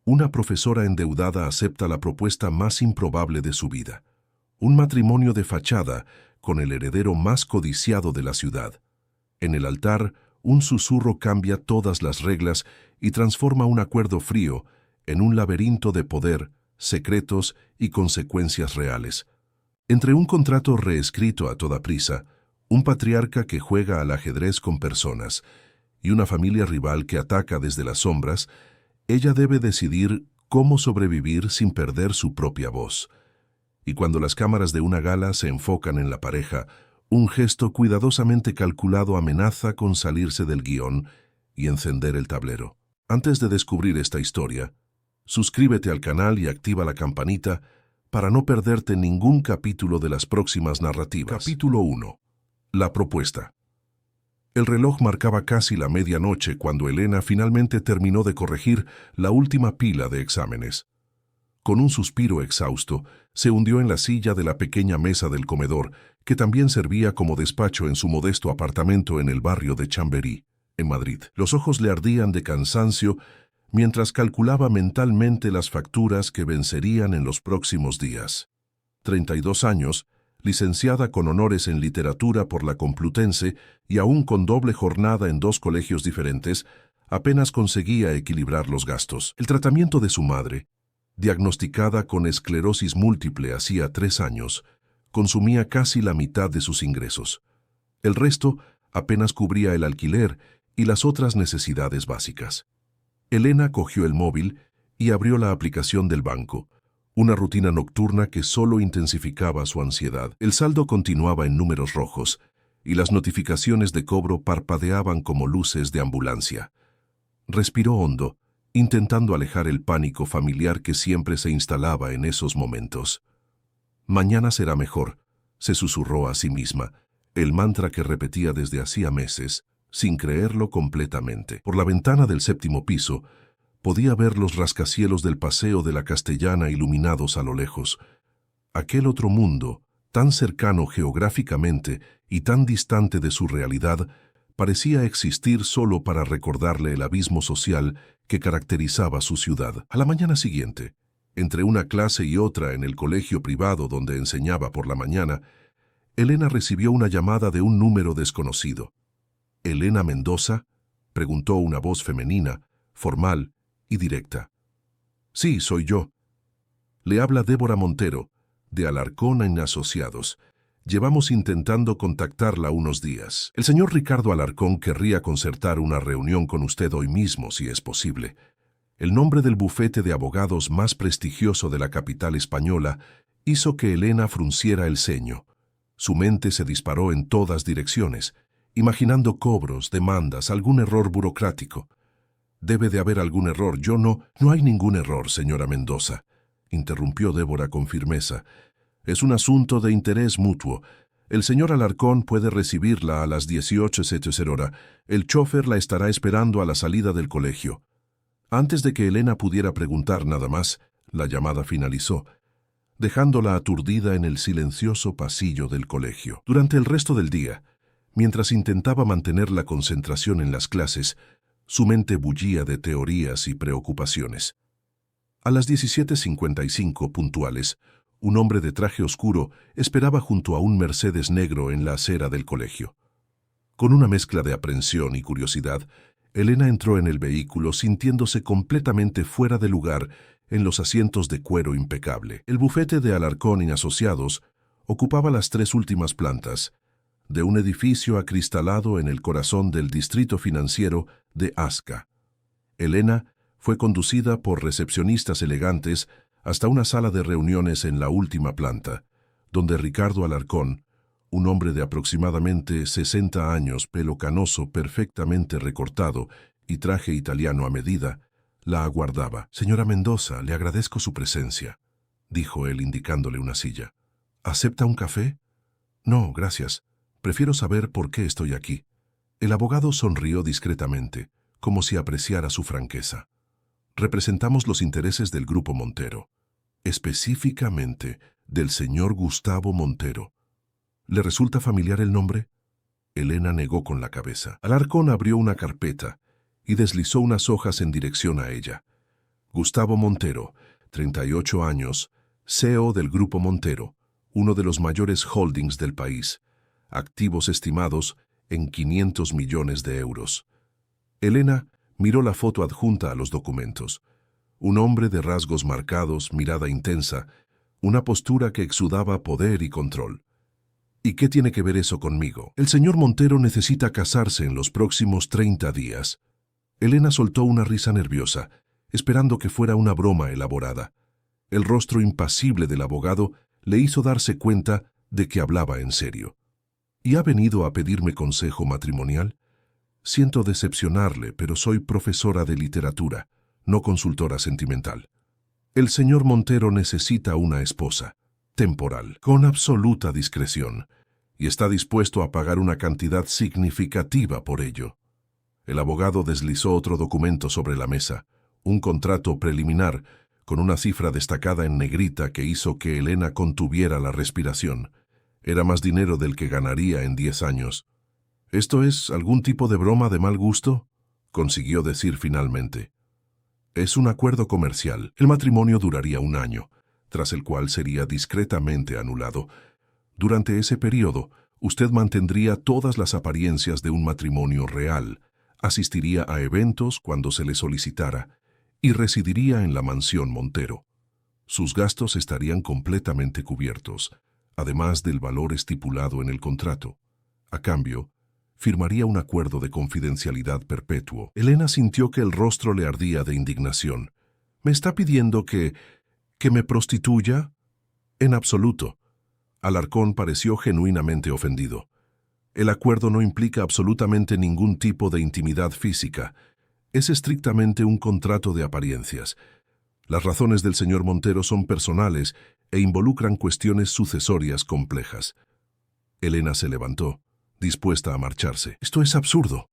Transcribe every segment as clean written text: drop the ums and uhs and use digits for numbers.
Una profesora endeudada acepta la propuesta más improbable de su vida. Un matrimonio de fachada con el heredero más codiciado de la ciudad. En el altar, un susurro cambia todas las reglas y transforma un acuerdo frío en un laberinto de poder, secretos y consecuencias reales. Entre un contrato reescrito a toda prisa, un patriarca que juega al ajedrez con personas y una familia rival que ataca desde las sombras, ella debe decidir cómo sobrevivir sin perder su propia voz. Y cuando las cámaras de una gala se enfocan en la pareja, un gesto cuidadosamente calculado amenaza con salirse del guión y encender el tablero. Antes de descubrir esta historia, suscríbete al canal y activa la campanita para no perderte ningún capítulo de las próximas narrativas. Capítulo 1. La propuesta. El reloj marcaba casi la medianoche cuando Elena finalmente terminó de corregir la última pila de exámenes. Con un suspiro exhausto, se hundió en la silla de la pequeña mesa del comedor, que también servía como despacho en su modesto apartamento en el barrio de Chamberí, en Madrid. Los ojos le ardían de cansancio mientras calculaba mentalmente las facturas que vencerían en los próximos días. 32 años, licenciada con honores en literatura por la Complutense y aún con doble jornada en 2 colegios diferentes, apenas conseguía equilibrar los gastos. El tratamiento de su madre, diagnosticada con esclerosis múltiple hacía 3 años, consumía casi la mitad de sus ingresos. El resto apenas cubría el alquiler y las otras necesidades básicas. Elena cogió el móvil y abrió la aplicación del banco, una rutina nocturna que solo intensificaba su ansiedad. El saldo continuaba en números rojos y las notificaciones de cobro parpadeaban como luces de ambulancia. Respiró hondo, intentando alejar el pánico familiar que siempre se instalaba en esos momentos. Mañana será mejor, se susurró a sí misma, el mantra que repetía desde hacía meses, sin creerlo completamente. Por la ventana del 7º piso, podía ver los rascacielos del Paseo de la Castellana iluminados a lo lejos. Aquel otro mundo, tan cercano geográficamente y tan distante de su realidad, parecía existir solo para recordarle el abismo social que caracterizaba su ciudad. A la mañana siguiente, entre una clase y otra en el colegio privado donde enseñaba por la mañana, Elena recibió una llamada de un número desconocido. ¿Elena Mendoza?, preguntó una voz femenina, formal y directa. Sí, soy yo. Le habla Débora Montero, de Alarcón en Asociados. Llevamos intentando contactarla unos días. El señor Ricardo Alarcón querría concertar una reunión con usted hoy mismo, si es posible. El nombre del bufete de abogados más prestigioso de la capital española hizo que Elena frunciera el ceño. Su mente se disparó en todas direcciones, imaginando cobros, demandas, algún error burocrático. Debe de haber algún error. No hay ningún error, señora Mendoza, interrumpió Débora con firmeza. Es un asunto de interés mutuo. El señor Alarcón puede recibirla a las 18:00. El chofer la estará esperando a la salida del colegio. Antes de que Elena pudiera preguntar nada más, la llamada finalizó, dejándola aturdida en el silencioso pasillo del colegio. Durante el resto del día, mientras intentaba mantener la concentración en las clases, su mente bullía de teorías y preocupaciones. A las 17:55 puntuales, un hombre de traje oscuro esperaba junto a un Mercedes negro en la acera del colegio. Con una mezcla de aprensión y curiosidad, Elena entró en el vehículo sintiéndose completamente fuera de lugar en los asientos de cuero impecable. El bufete de Alarcón y Asociados ocupaba las 3 últimas plantas de un edificio acristalado en el corazón del distrito financiero de Asca. Elena fue conducida por recepcionistas elegantes hasta una sala de reuniones en la última planta, donde Ricardo Alarcón, un hombre de aproximadamente 60 años, pelo canoso perfectamente recortado y traje italiano a medida, la aguardaba. Señora Mendoza, le agradezco su presencia, dijo él indicándole una silla. ¿Acepta un café? No, gracias. Prefiero saber por qué estoy aquí. El abogado sonrió discretamente, como si apreciara su franqueza. Representamos los intereses del Grupo Montero, específicamente del señor Gustavo Montero. ¿Le resulta familiar el nombre? Elena negó con la cabeza. Alarcón abrió una carpeta y deslizó unas hojas en dirección a ella. Gustavo Montero, 38 años, CEO del Grupo Montero, uno de los mayores holdings del país, activos estimados en 500 millones de euros. Elena miró la foto adjunta a los documentos. Un hombre de rasgos marcados, mirada intensa, una postura que exudaba poder y control. ¿Y qué tiene que ver eso conmigo? El señor Montero necesita casarse en los próximos 30 días. Elena soltó una risa nerviosa, esperando que fuera una broma elaborada. El rostro impasible del abogado le hizo darse cuenta de que hablaba en serio. ¿Y ha venido a pedirme consejo matrimonial? Siento decepcionarle, pero soy profesora de literatura, no consultora sentimental. El señor Montero necesita una esposa, temporal, con absoluta discreción, y está dispuesto a pagar una cantidad significativa por ello. El abogado deslizó otro documento sobre la mesa, un contrato preliminar, con una cifra destacada en negrita que hizo que Elena contuviera la respiración. Era más dinero del que ganaría en 10 años. ¿Esto es algún tipo de broma de mal gusto?, consiguió decir finalmente. Es un acuerdo comercial. El matrimonio duraría 1 año, tras el cual sería discretamente anulado. Durante ese periodo, usted mantendría todas las apariencias de un matrimonio real, asistiría a eventos cuando se le solicitara y residiría en la mansión Montero. Sus gastos estarían completamente cubiertos, además del valor estipulado en el contrato. A cambio, firmaría un acuerdo de confidencialidad perpetuo. Elena sintió que el rostro le ardía de indignación. ¿Me está pidiendo que me prostituya? En absoluto. Alarcón pareció genuinamente ofendido. El acuerdo no implica absolutamente ningún tipo de intimidad física. Es estrictamente un contrato de apariencias. Las razones del señor Montero son personales e involucran cuestiones sucesorias complejas. Elena se levantó, dispuesta a marcharse. Esto es absurdo.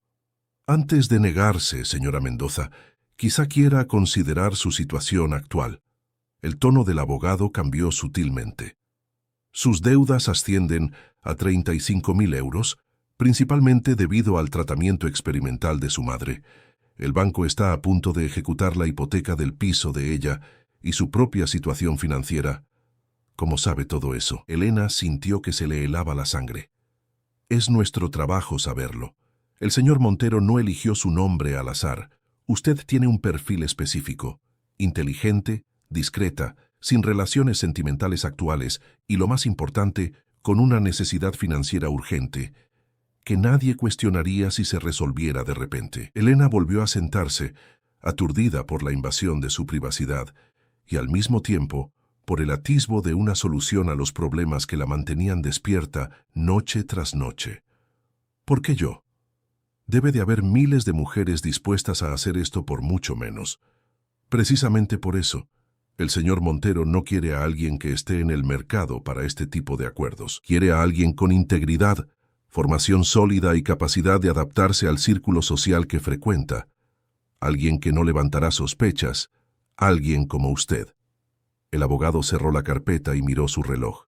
Antes de negarse, señora Mendoza, quizá quiera considerar su situación actual. El tono del abogado cambió sutilmente. Sus deudas ascienden a 35.000 euros, principalmente debido al tratamiento experimental de su madre. El banco está a punto de ejecutar la hipoteca del piso de ella y su propia situación financiera. ¿Cómo sabe todo eso? Elena sintió que se le helaba la sangre. Es nuestro trabajo saberlo. El señor Montero no eligió su nombre al azar. Usted tiene un perfil específico, inteligente, discreta, sin relaciones sentimentales actuales y, lo más importante, con una necesidad financiera urgente, que nadie cuestionaría si se resolviera de repente. Elena volvió a sentarse, aturdida por la invasión de su privacidad, y al mismo tiempo, por el atisbo de una solución a los problemas que la mantenían despierta noche tras noche. ¿Por qué yo? Debe de haber miles de mujeres dispuestas a hacer esto por mucho menos. Precisamente por eso, el señor Montero no quiere a alguien que esté en el mercado para este tipo de acuerdos. Quiere a alguien con integridad, formación sólida y capacidad de adaptarse al círculo social que frecuenta. Alguien que no levantará sospechas, alguien como usted. El abogado cerró la carpeta y miró su reloj.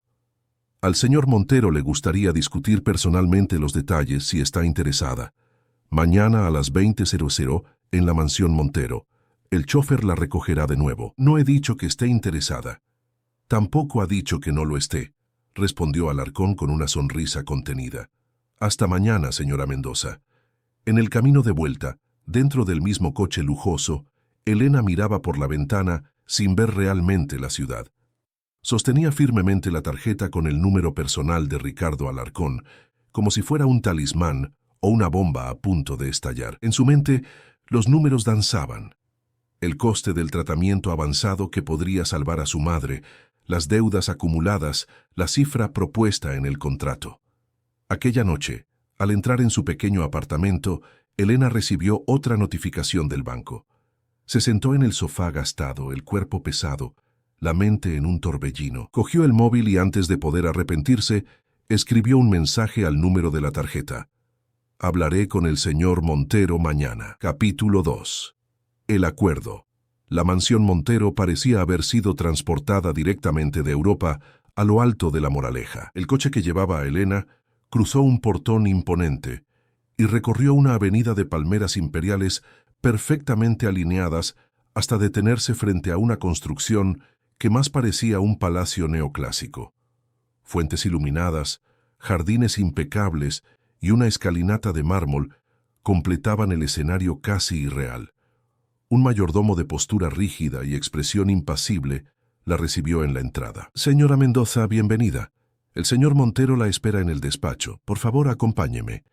Al señor Montero le gustaría discutir personalmente los detalles si está interesada. Mañana a las 20:00 en la mansión Montero. El chofer la recogerá de nuevo. No he dicho que esté interesada. Tampoco ha dicho que no lo esté, respondió Alarcón con una sonrisa contenida. Hasta mañana, señora Mendoza. En el camino de vuelta, dentro del mismo coche lujoso, Elena miraba por la ventana sin ver realmente la ciudad. Sostenía firmemente la tarjeta con el número personal de Ricardo Alarcón, como si fuera un talismán o una bomba a punto de estallar. En su mente, los números danzaban. El coste del tratamiento avanzado que podría salvar a su madre, las deudas acumuladas, la cifra propuesta en el contrato. Aquella noche, al entrar en su pequeño apartamento, Elena recibió otra notificación del banco. Se sentó en el sofá gastado, el cuerpo pesado, la mente en un torbellino. Cogió el móvil y antes de poder arrepentirse, escribió un mensaje al número de la tarjeta. Hablaré con el señor Montero mañana. Capítulo 2. El acuerdo. La mansión Montero parecía haber sido transportada directamente de Europa a lo alto de la Moraleja. El coche que llevaba a Elena cruzó un portón imponente y recorrió una avenida de palmeras imperiales perfectamente alineadas hasta detenerse frente a una construcción que más parecía un palacio neoclásico. Fuentes iluminadas, jardines impecables y una escalinata de mármol completaban el escenario casi irreal. Un mayordomo de postura rígida y expresión impasible la recibió en la entrada. «Señora Mendoza, bienvenida. El señor Montero la espera en el despacho. Por favor, acompáñeme».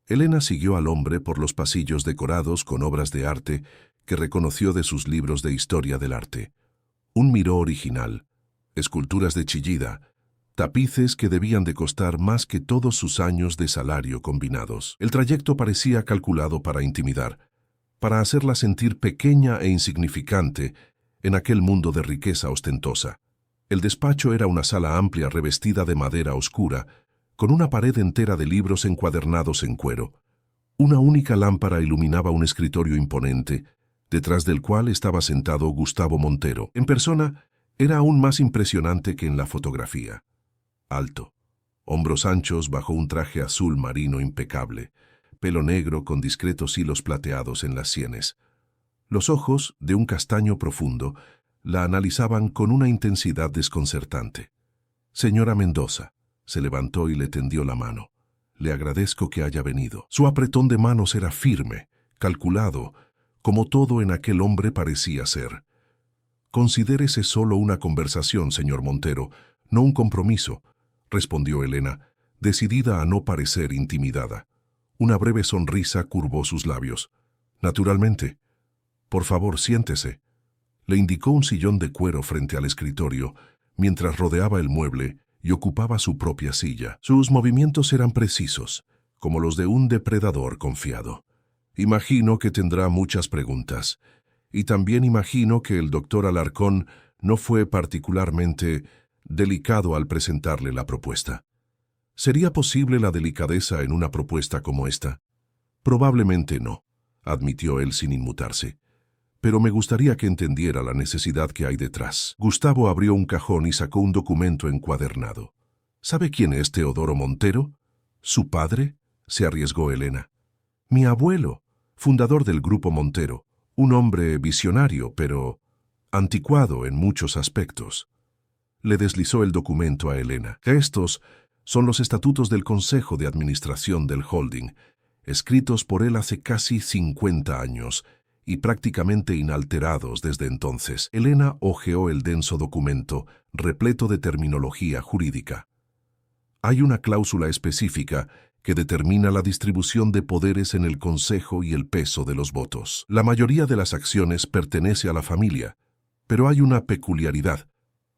Elena siguió al hombre por los pasillos decorados con obras de arte que reconoció de sus libros de historia del arte. Un miró original, esculturas de Chillida, tapices que debían de costar más que todos sus años de salario combinados. El trayecto parecía calculado para intimidar, para hacerla sentir pequeña e insignificante en aquel mundo de riqueza ostentosa. El despacho era una sala amplia revestida de madera oscura, con una pared entera de libros encuadernados en cuero. Una única lámpara iluminaba un escritorio imponente, detrás del cual estaba sentado Gustavo Montero. En persona, era aún más impresionante que en la fotografía. Alto, hombros anchos bajo un traje azul marino impecable, pelo negro con discretos hilos plateados en las sienes. Los ojos, de un castaño profundo, la analizaban con una intensidad desconcertante. «Señora Mendoza», se levantó y le tendió la mano. «Le agradezco que haya venido». Su apretón de manos era firme, calculado, como todo en aquel hombre parecía ser. «Considérese solo una conversación, señor Montero, no un compromiso», respondió Elena, decidida a no parecer intimidada. Una breve sonrisa curvó sus labios. «Naturalmente. Por favor, siéntese». Le indicó un sillón de cuero frente al escritorio, mientras rodeaba el mueble y ocupaba su propia silla. Sus movimientos eran precisos, como los de un depredador confiado. «Imagino que tendrá muchas preguntas. Y también imagino que el doctor Alarcón no fue particularmente delicado al presentarle la propuesta». ¿Sería posible la delicadeza en una propuesta como esta? Probablemente no, admitió él sin inmutarse. Pero me gustaría que entendiera la necesidad que hay detrás. Gustavo abrió un cajón y sacó un documento encuadernado. ¿Sabe quién es Teodoro Montero? ¿Su padre?, se arriesgó Elena. Mi abuelo, fundador del Grupo Montero, un hombre visionario, pero anticuado en muchos aspectos. Le deslizó el documento a Elena. Estos son los estatutos del Consejo de Administración del Holding, escritos por él hace casi 50 años, y prácticamente inalterados desde entonces. Elena hojeó el denso documento, repleto de terminología jurídica. Hay una cláusula específica que determina la distribución de poderes en el Consejo y el peso de los votos. La mayoría de las acciones pertenece a la familia, pero hay una peculiaridad.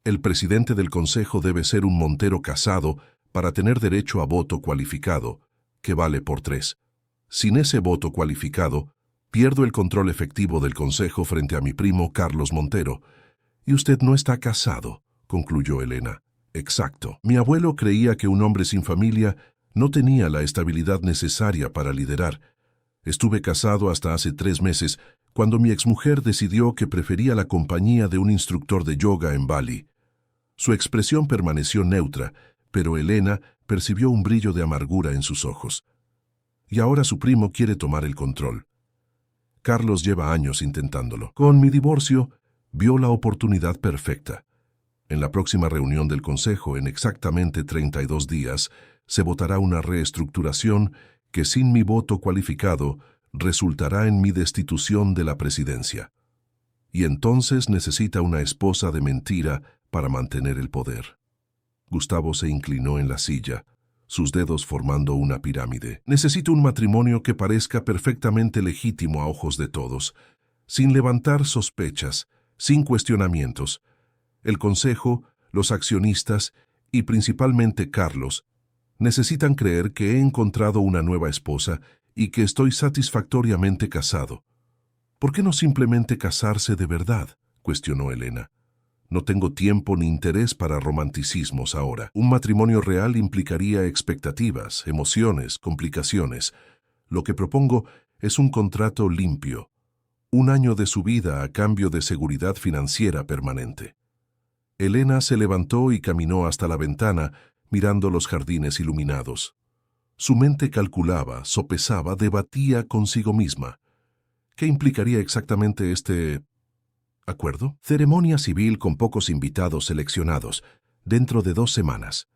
El presidente del Consejo debe ser un Montero casado para tener derecho a voto cualificado, que vale por 3. Sin ese voto cualificado, pierdo el control efectivo del Consejo frente a mi primo Carlos Montero. Y usted no está casado, concluyó Elena. Exacto. Mi abuelo creía que un hombre sin familia no tenía la estabilidad necesaria para liderar. Estuve casado hasta hace 3 meses, cuando mi exmujer decidió que prefería la compañía de un instructor de yoga en Bali. Su expresión permaneció neutra, pero Elena percibió un brillo de amargura en sus ojos. Y ahora su primo quiere tomar el control. Carlos lleva años intentándolo. Con mi divorcio, vio la oportunidad perfecta. En la próxima reunión del Consejo, en exactamente 32 días, se votará una reestructuración que sin mi voto cualificado resultará en mi destitución de la presidencia. Y entonces necesita una esposa de mentira para mantener el poder. Gustavo se inclinó en la silla, sus dedos formando una pirámide. Necesito un matrimonio que parezca perfectamente legítimo a ojos de todos, sin levantar sospechas, sin cuestionamientos. El Consejo, los accionistas y principalmente Carlos necesitan creer que he encontrado una nueva esposa y que estoy satisfactoriamente casado. ¿Por qué no simplemente casarse de verdad?, cuestionó Elena. No tengo tiempo ni interés para romanticismos ahora. Un matrimonio real implicaría expectativas, emociones, complicaciones. Lo que propongo es un contrato limpio. 1 año de su vida a cambio de seguridad financiera permanente. Elena se levantó y caminó hasta la ventana, mirando los jardines iluminados. Su mente calculaba, sopesaba, debatía consigo misma. ¿Qué implicaría exactamente este ¿Acuerdo? Ceremonia civil con pocos invitados seleccionados, dentro de 2 semanas.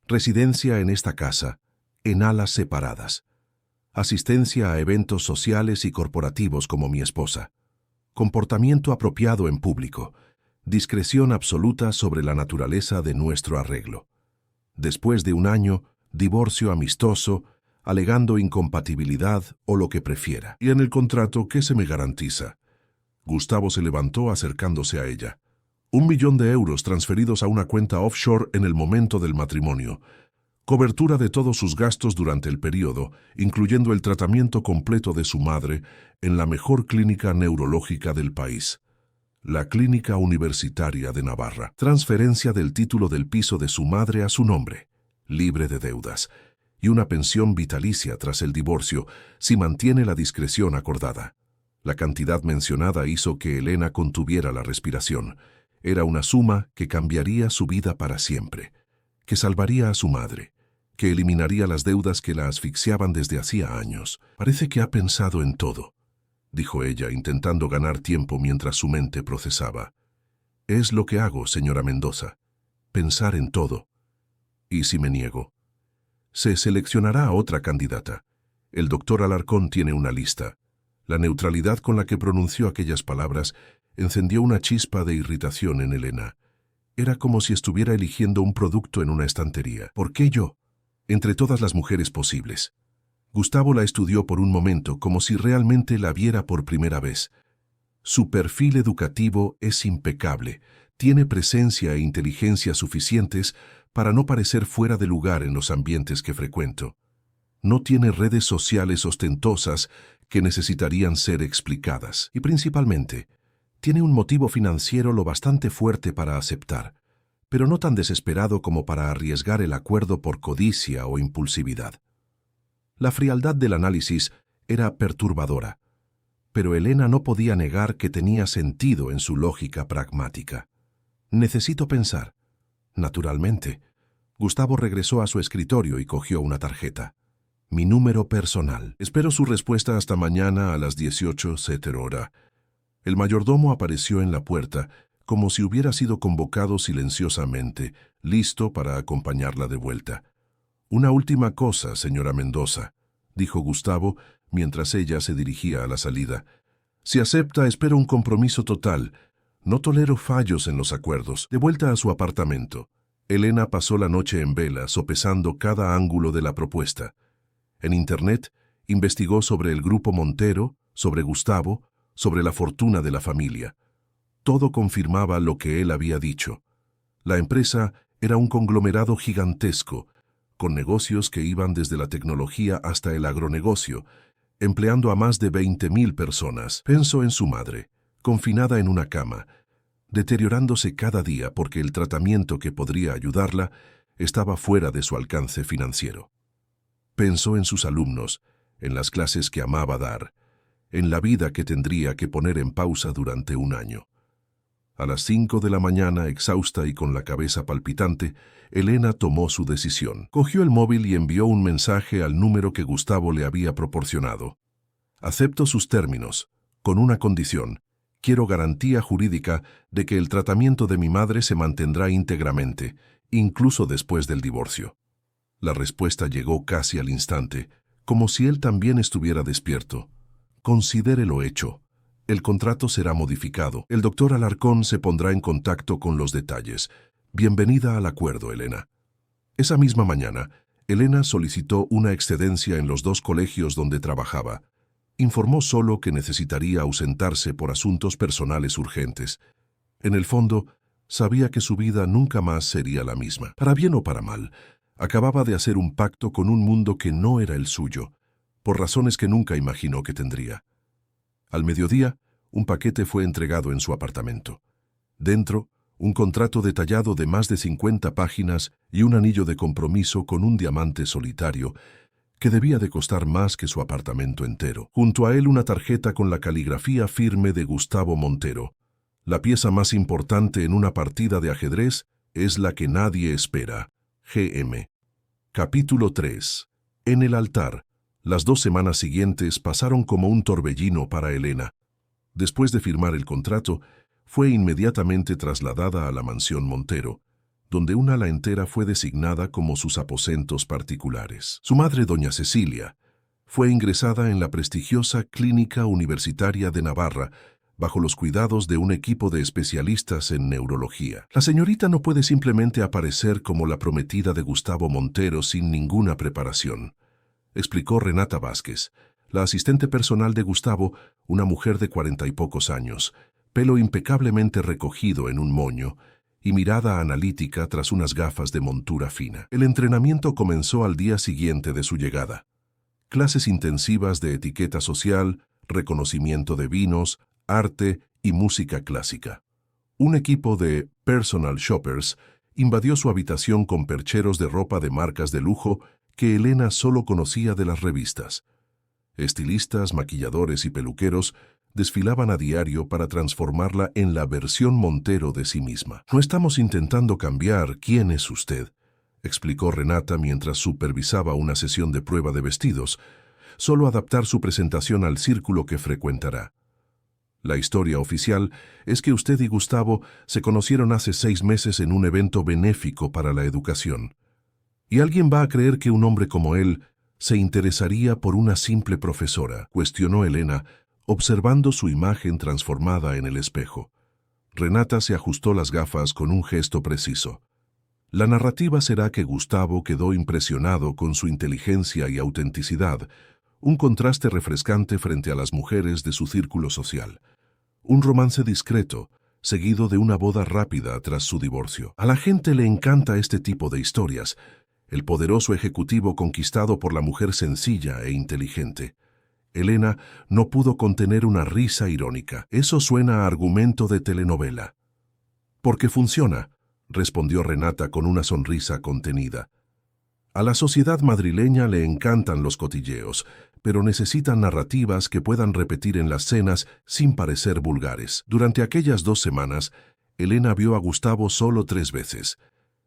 Residencia en esta casa, en alas separadas. Asistencia a eventos sociales y corporativos como mi esposa. Comportamiento apropiado en público. Discreción absoluta sobre la naturaleza de nuestro arreglo. Después de 1 año, divorcio amistoso, alegando incompatibilidad o lo que prefiera. ¿Y en el contrato qué se me garantiza? Gustavo se levantó acercándose a ella. 1 millón de euros transferidos a una cuenta offshore en el momento del matrimonio. Cobertura de todos sus gastos durante el periodo, incluyendo el tratamiento completo de su madre en la mejor clínica neurológica del país. La Clínica Universitaria de Navarra. Transferencia del título del piso de su madre a su nombre, libre de deudas, y una pensión vitalicia tras el divorcio si mantiene la discreción acordada. La cantidad mencionada hizo que Elena contuviera la respiración. Era una suma que cambiaría su vida para siempre, que salvaría a su madre, que eliminaría las deudas que la asfixiaban desde hacía años. Parece que ha pensado en todo, dijo ella, intentando ganar tiempo mientras su mente procesaba. Es lo que hago, señora Mendoza. Pensar en todo. ¿Y si me niego? Se seleccionará a otra candidata. El doctor Alarcón tiene una lista. La neutralidad con la que pronunció aquellas palabras encendió una chispa de irritación en Elena. Era como si estuviera eligiendo un producto en una estantería. ¿Por qué yo? Entre todas las mujeres posibles. Gustavo la estudió por un momento como si realmente la viera por primera vez. Su perfil educativo es impecable. Tiene presencia e inteligencia suficientes para no parecer fuera de lugar en los ambientes que frecuento. No tiene redes sociales ostentosas que necesitarían ser explicadas. Y principalmente, tiene un motivo financiero lo bastante fuerte para aceptar, pero no tan desesperado como para arriesgar el acuerdo por codicia o impulsividad. La frialdad del análisis era perturbadora, pero Elena no podía negar que tenía sentido en su lógica pragmática. Necesito pensar. Naturalmente. Gustavo regresó a su escritorio y cogió una tarjeta. Mi número personal. Espero su respuesta hasta mañana a las 18:00 hora. El mayordomo apareció en la puerta, como si hubiera sido convocado silenciosamente, listo para acompañarla de vuelta. Una última cosa, señora Mendoza, dijo Gustavo, mientras ella se dirigía a la salida. Si acepta, espero un compromiso total. No tolero fallos en los acuerdos. De vuelta a su apartamento, Elena pasó la noche en vela, sopesando cada ángulo de la propuesta. En Internet, investigó sobre el grupo Montero, sobre Gustavo, sobre la fortuna de la familia. Todo confirmaba lo que él había dicho. La empresa era un conglomerado gigantesco, con negocios que iban desde la tecnología hasta el agronegocio, empleando a más de 20.000 personas. Pensó en su madre, confinada en una cama, deteriorándose cada día porque el tratamiento que podría ayudarla estaba fuera de su alcance financiero. Pensó en sus alumnos, en las clases que amaba dar, en la vida que tendría que poner en pausa durante 1 año. A las 5 de la mañana, exhausta y con la cabeza palpitante, Elena tomó su decisión. Cogió el móvil y envió un mensaje al número que Gustavo le había proporcionado. Acepto sus términos, con una condición. Quiero garantía jurídica de que el tratamiento de mi madre se mantendrá íntegramente, incluso después del divorcio. La respuesta llegó casi al instante, como si él también estuviera despierto. Considere lo hecho. El contrato será modificado. El doctor Alarcón se pondrá en contacto con los detalles. Bienvenida al acuerdo, Elena. Esa misma mañana, Elena solicitó una excedencia en los 2 colegios donde trabajaba. Informó solo que necesitaría ausentarse por asuntos personales urgentes. En el fondo, sabía que su vida nunca más sería la misma. Para bien o para mal, acababa de hacer un pacto con un mundo que no era el suyo, por razones que nunca imaginó que tendría. Al mediodía, un paquete fue entregado en su apartamento. Dentro, un contrato detallado de más de 50 páginas y un anillo de compromiso con un diamante solitario que debía de costar más que su apartamento entero. Junto a él una tarjeta con la caligrafía firme de Gustavo Montero. La pieza más importante en una partida de ajedrez es la que nadie espera. GM. Capítulo 3. En el altar. Las 2 semanas siguientes pasaron como un torbellino para Elena. Después de firmar el contrato, fue inmediatamente trasladada a la mansión Montero, donde una ala entera fue designada como sus aposentos particulares. Su madre, doña Cecilia, fue ingresada en la prestigiosa Clínica Universitaria de Navarra bajo los cuidados de un equipo de especialistas en neurología. La señorita no puede simplemente aparecer como la prometida de Gustavo Montero sin ninguna preparación, explicó Renata Vázquez, la asistente personal de Gustavo, una mujer de 40 y pocos años, pelo impecablemente recogido en un moño y mirada analítica tras unas gafas de montura fina. El entrenamiento comenzó al día siguiente de su llegada. Clases intensivas de etiqueta social, reconocimiento de vinos, arte y música clásica. Un equipo de personal shoppers invadió su habitación con percheros de ropa de marcas de lujo que Elena solo conocía de las revistas. Estilistas, maquilladores y peluqueros desfilaban a diario para transformarla en la versión Montero de sí misma. No estamos intentando cambiar quién es usted, explicó Renata mientras supervisaba una sesión de prueba de vestidos, solo adaptar su presentación al círculo que frecuentará. La historia oficial es que usted y Gustavo se conocieron hace 6 meses en un evento benéfico para la educación. ¿Y alguien va a creer que un hombre como él se interesaría por una simple profesora?, cuestionó Elena, observando su imagen transformada en el espejo. Renata se ajustó las gafas con un gesto preciso. La narrativa será que Gustavo quedó impresionado con su inteligencia y autenticidad, un contraste refrescante frente a las mujeres de su círculo social. Un romance discreto, seguido de una boda rápida tras su divorcio. A la gente le encanta este tipo de historias, el poderoso ejecutivo conquistado por la mujer sencilla e inteligente. Elena no pudo contener una risa irónica. Eso suena a argumento de telenovela. «Porque funciona», respondió Renata con una sonrisa contenida. A la sociedad madrileña le encantan los cotilleos, pero necesitan narrativas que puedan repetir en las cenas sin parecer vulgares. Durante aquellas 2 semanas, Elena vio a Gustavo solo 3 veces.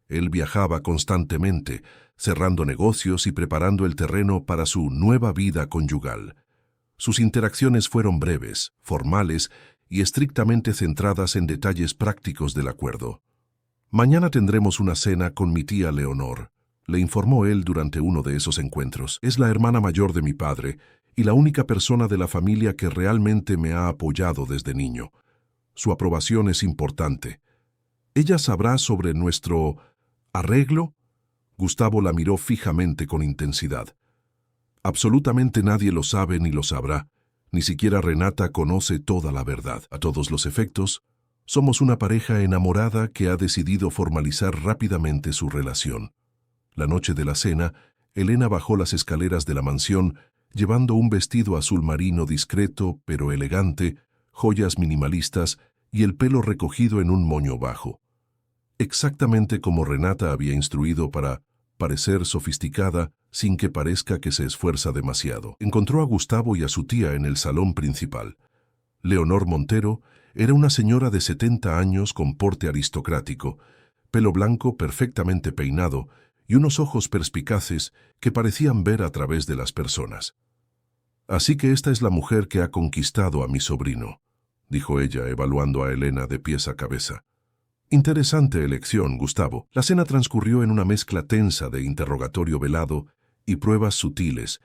Él viajaba constantemente, cerrando negocios y preparando el terreno para su nueva vida conyugal. Sus interacciones fueron breves, formales y estrictamente centradas en detalles prácticos del acuerdo. «Mañana tendremos una cena con mi tía Leonor», le informó él durante uno de esos encuentros. «Es la hermana mayor de mi padre y la única persona de la familia que realmente me ha apoyado desde niño. Su aprobación es importante. ¿Ella sabrá sobre nuestro arreglo?» Gustavo la miró fijamente con intensidad. «Absolutamente nadie lo sabe ni lo sabrá. Ni siquiera Renata conoce toda la verdad. A todos los efectos, somos una pareja enamorada que ha decidido formalizar rápidamente su relación». La noche de la cena, Elena bajó las escaleras de la mansión llevando un vestido azul marino discreto pero elegante, joyas minimalistas y el pelo recogido en un moño bajo. Exactamente como Renata había instruido para parecer sofisticada sin que parezca que se esfuerza demasiado. Encontró a Gustavo y a su tía en el salón principal. Leonor Montero era una señora de 70 años con porte aristocrático, pelo blanco perfectamente peinado y unos ojos perspicaces que parecían ver a través de las personas. «Así que esta es la mujer que ha conquistado a mi sobrino», dijo ella, evaluando a Elena de pies a cabeza. «Interesante elección, Gustavo». La cena transcurrió en una mezcla tensa de interrogatorio velado y pruebas sutiles.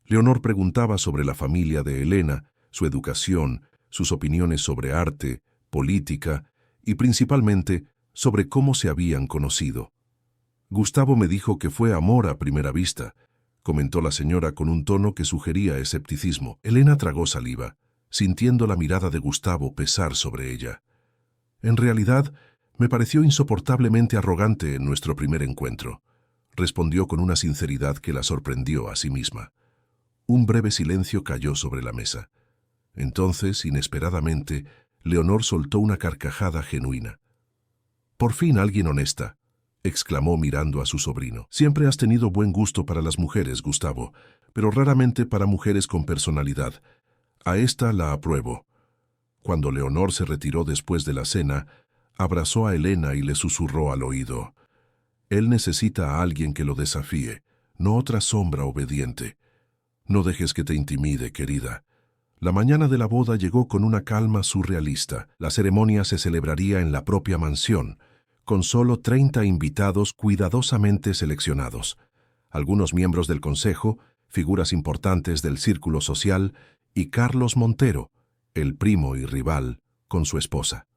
Leonor preguntaba sobre la familia de Elena, su educación, sus opiniones sobre arte, política y principalmente sobre cómo se habían conocido. «Gustavo me dijo que fue amor a primera vista», comentó la señora con un tono que sugería escepticismo. Elena tragó saliva, sintiendo la mirada de Gustavo pesar sobre ella. «En realidad, me pareció insoportablemente arrogante en nuestro primer encuentro», respondió con una sinceridad que la sorprendió a sí misma. Un breve silencio cayó sobre la mesa. Entonces, inesperadamente, Leonor soltó una carcajada genuina. «Por fin alguien honesta», exclamó mirando a su sobrino. «Siempre has tenido buen gusto para las mujeres, Gustavo, pero raramente para mujeres con personalidad. A esta la apruebo». Cuando Leonor se retiró después de la cena, abrazó a Elena y le susurró al oído: «Él necesita a alguien que lo desafíe, no otra sombra obediente. No dejes que te intimide, querida. La mañana de la boda llegó con una calma surrealista. La ceremonia se celebraría en la propia mansión, con solo 30 invitados cuidadosamente seleccionados. Algunos miembros del consejo, figuras importantes del círculo social, y Carlos Montero, el primo y rival, con su esposa.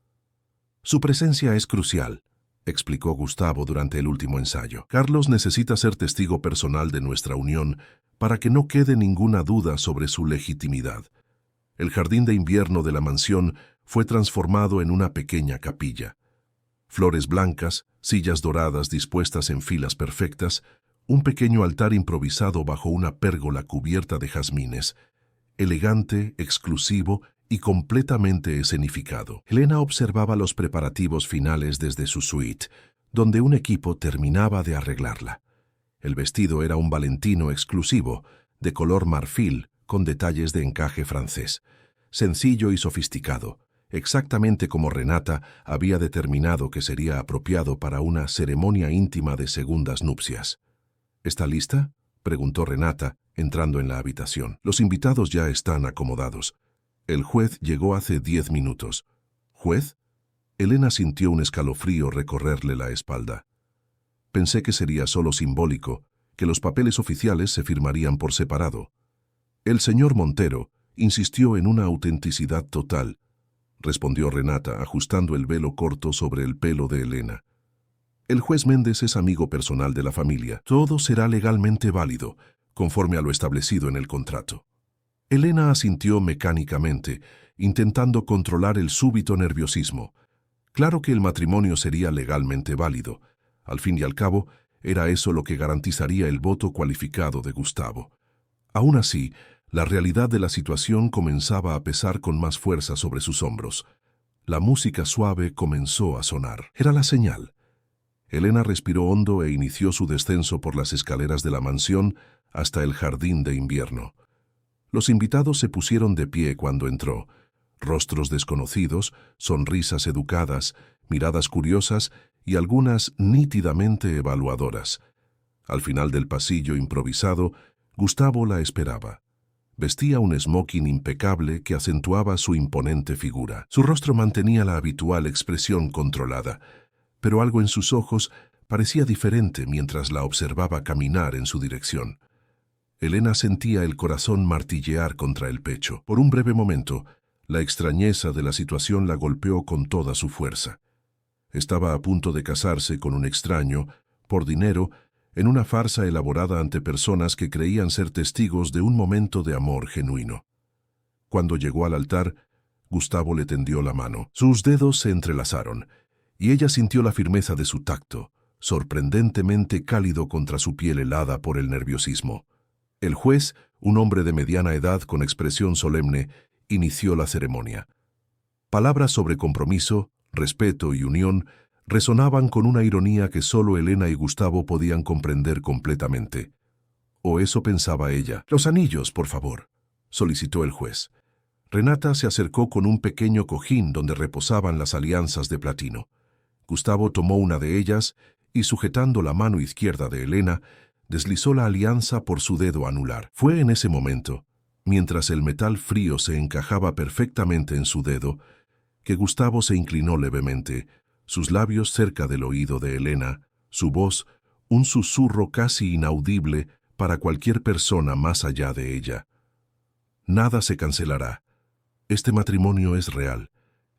Su presencia es crucial, explicó Gustavo durante el último ensayo. Carlos necesita ser testigo personal de nuestra unión para que no quede ninguna duda sobre su legitimidad. El jardín de invierno de la mansión fue transformado en una pequeña capilla. Flores blancas, sillas doradas dispuestas en filas perfectas, un pequeño altar improvisado bajo una pérgola cubierta de jazmines, elegante, exclusivo y completamente escenificado. Helena observaba los preparativos finales desde su suite, donde un equipo terminaba de arreglarla. El vestido era un valentino exclusivo, de color marfil, con detalles de encaje francés, sencillo y sofisticado, exactamente como Renata había determinado que sería apropiado para una ceremonia íntima de segundas nupcias. ¿Está lista?, preguntó Renata, entrando en la habitación. Los invitados ya están acomodados. El juez llegó hace 10 minutos. ¿Juez? Helena sintió un escalofrío recorrerle la espalda. Pensé que sería solo simbólico, que los papeles oficiales se firmarían por separado. El señor Montero insistió en una autenticidad total, respondió Renata, ajustando el velo corto sobre el pelo de Helena. El juez Méndez es amigo personal de la familia. Todo será legalmente válido, conforme a lo establecido en el contrato. Helena asintió mecánicamente, intentando controlar el súbito nerviosismo. Claro que el matrimonio sería legalmente válido. Al fin y al cabo, era eso lo que garantizaría el voto cualificado de Gustavo. Aún así, la realidad de la situación comenzaba a pesar con más fuerza sobre sus hombros. La música suave comenzó a sonar. Era la señal. Helena respiró hondo e inició su descenso por las escaleras de la mansión hasta el jardín de invierno. Los invitados se pusieron de pie cuando entró. Rostros desconocidos, sonrisas educadas, miradas curiosas y algunas nítidamente evaluadoras. Al final del pasillo improvisado, Gustavo la esperaba. Vestía un smoking impecable que acentuaba su imponente figura. Su rostro mantenía la habitual expresión controlada, pero algo en sus ojos parecía diferente mientras la observaba caminar en su dirección. Helena sentía el corazón martillear contra el pecho. Por un breve momento, la extrañeza de la situación la golpeó con toda su fuerza. Estaba a punto de casarse con un extraño, por dinero, en una farsa elaborada ante personas que creían ser testigos de un momento de amor genuino. Cuando llegó al altar, Gustavo le tendió la mano. Sus dedos se entrelazaron, y ella sintió la firmeza de su tacto, sorprendentemente cálido contra su piel helada por el nerviosismo. El juez, un hombre de mediana edad con expresión solemne, inició la ceremonia. Palabras sobre compromiso, respeto y unión resonaban con una ironía que solo Helena y Gustavo podían comprender completamente. O eso pensaba ella. «Los anillos, por favor», solicitó el juez. Renata se acercó con un pequeño cojín donde reposaban las alianzas de platino. Gustavo tomó una de ellas y, sujetando la mano izquierda de Helena, deslizó la alianza por su dedo anular. Fue en ese momento, mientras el metal frío se encajaba perfectamente en su dedo, que Gustavo se inclinó levemente, sus labios cerca del oído de Helena, su voz, un susurro casi inaudible para cualquier persona más allá de ella. Nada se cancelará. Este matrimonio es real.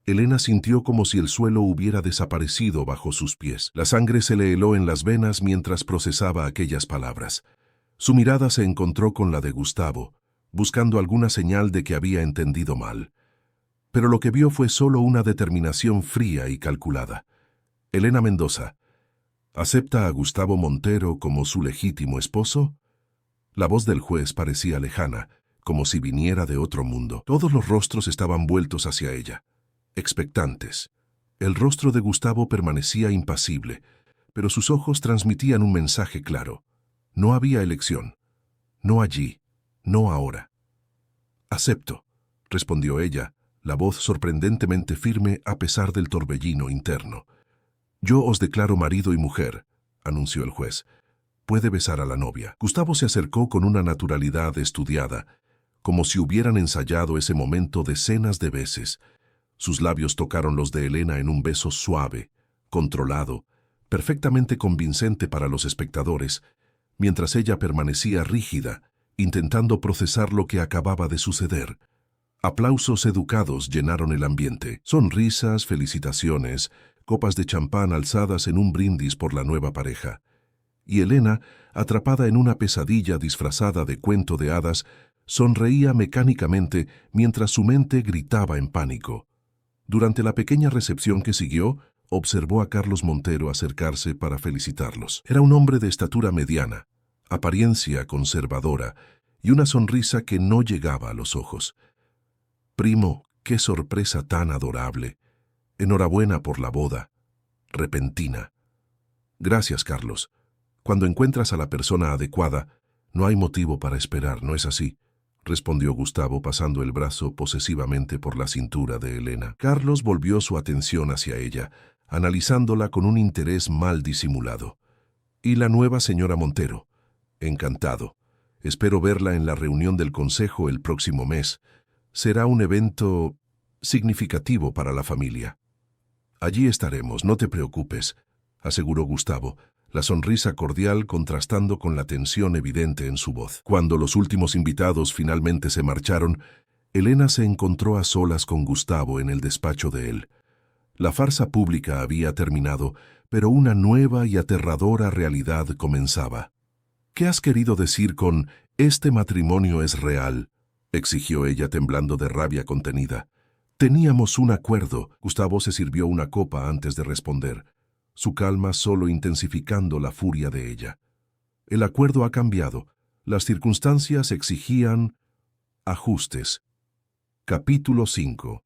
Helena sintió como si el suelo hubiera desaparecido bajo sus pies. La sangre se le heló en las venas mientras procesaba aquellas palabras. Su mirada se encontró con la de Gustavo, buscando alguna señal de que había entendido mal. Pero lo que vio fue solo una determinación fría y calculada. Helena Mendoza, ¿acepta a Gustavo Montero como su legítimo esposo? La voz del juez parecía lejana, como si viniera de otro mundo. Todos los rostros estaban vueltos hacia ella, expectantes. El rostro de Gustavo permanecía impasible, pero sus ojos transmitían un mensaje claro. No había elección. No allí, no ahora. «Acepto», respondió ella, la voz sorprendentemente firme a pesar del torbellino interno. «Yo os declaro marido y mujer», anunció el juez. «Puede besar a la novia». Gustavo se acercó con una naturalidad estudiada, como si hubieran ensayado ese momento decenas de veces. Sus labios tocaron los de Elena en un beso suave, controlado, perfectamente convincente para los espectadores, mientras ella permanecía rígida, intentando procesar lo que acababa de suceder. Aplausos educados llenaron el ambiente, sonrisas, felicitaciones, copas de champán alzadas en un brindis por la nueva pareja. Y Elena, atrapada en una pesadilla disfrazada de cuento de hadas, sonreía mecánicamente mientras su mente gritaba en pánico. Durante la pequeña recepción que siguió, observó a Carlos Montero acercarse para felicitarlos. Era un hombre de estatura mediana, apariencia conservadora y una sonrisa que no llegaba a los ojos. «Primo, qué sorpresa tan adorable. Enhorabuena por la boda. Repentina». «Gracias, Carlos. Cuando encuentras a la persona adecuada, no hay motivo para esperar, ¿no es así?», respondió Gustavo pasando el brazo posesivamente por la cintura de Elena. Carlos volvió su atención hacia ella, analizándola con un interés mal disimulado. «¿Y la nueva señora Montero?» «Encantado. Espero verla en la reunión del consejo el próximo mes. Será un evento significativo para la familia». «Allí estaremos, no te preocupes», aseguró Gustavo, la sonrisa cordial contrastando con la tensión evidente en su voz. Cuando los últimos invitados finalmente se marcharon, Elena se encontró a solas con Gustavo en el despacho de él. La farsa pública había terminado, pero una nueva y aterradora realidad comenzaba. «¿Qué has querido decir con «este matrimonio es real»?», exigió ella temblando de rabia contenida. «Teníamos un acuerdo». Gustavo se sirvió una copa antes de responder, su calma solo intensificando la furia de ella. «El acuerdo ha cambiado. Las circunstancias exigían ajustes». Capítulo 5.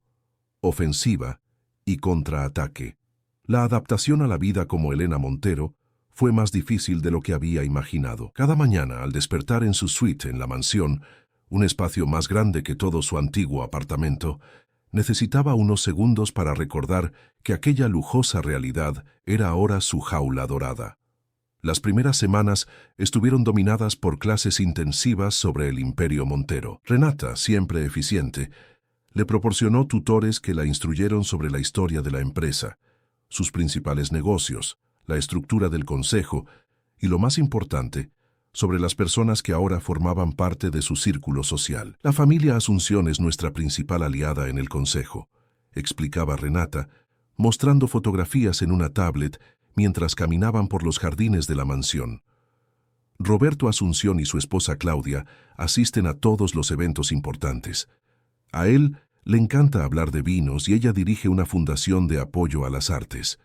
Ofensiva y contraataque. La adaptación a la vida como Elena Montero fue más difícil de lo que había imaginado. Cada mañana, al despertar en su suite en la mansión, un espacio más grande que todo su antiguo apartamento, necesitaba unos segundos para recordar que aquella lujosa realidad era ahora su jaula dorada. Las primeras semanas estuvieron dominadas por clases intensivas sobre el imperio Montero. Renata, siempre eficiente, le proporcionó tutores que la instruyeron sobre la historia de la empresa, sus principales negocios, la estructura del consejo y, lo más importante, sobre las personas que ahora formaban parte de su círculo social. «La familia Asunción es nuestra principal aliada en el consejo», explicaba Renata, mostrando fotografías en una tablet mientras caminaban por los jardines de la mansión. «Roberto Asunción y su esposa Claudia asisten a todos los eventos importantes. A él le encanta hablar de vinos y ella dirige una fundación de apoyo a las artes».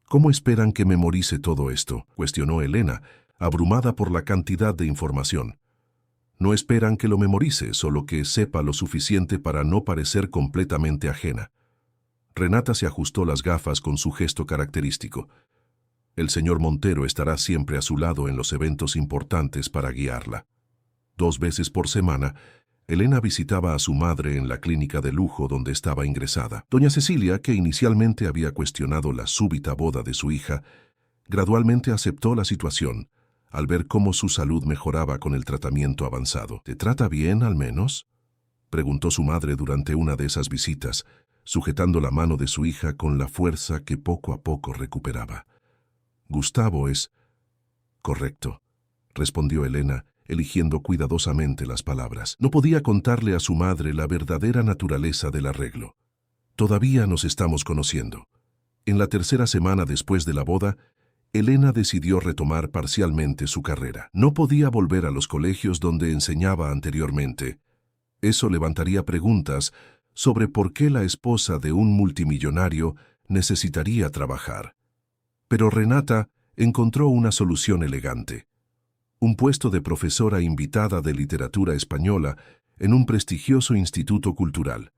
«¿Cómo esperan que memorice todo esto?», cuestionó Elena, abrumada por la cantidad de información. «No esperan que lo memorice, solo que sepa lo suficiente para no parecer completamente ajena». Renata se ajustó las gafas con su gesto característico. «El señor Montero estará siempre a su lado en los eventos importantes para guiarla». 2 veces por semana, Elena visitaba a su madre en la clínica de lujo donde estaba ingresada. Doña Cecilia, que inicialmente había cuestionado la súbita boda de su hija, gradualmente aceptó la situación, al ver cómo su salud mejoraba con el tratamiento avanzado. «¿Te trata bien, al menos?», preguntó su madre durante una de esas visitas, sujetando la mano de su hija con la fuerza que poco a poco recuperaba. «Gustavo es correcto», respondió Elena, eligiendo cuidadosamente las palabras. No podía contarle a su madre la verdadera naturaleza del arreglo. «Todavía nos estamos conociendo». En la 3ª semana después de la boda, Elena decidió retomar parcialmente su carrera. No podía volver a los colegios donde enseñaba anteriormente. Eso levantaría preguntas sobre por qué la esposa de un multimillonario necesitaría trabajar. Pero Renata encontró una solución elegante. Un puesto de profesora invitada de literatura española en un prestigioso instituto cultural,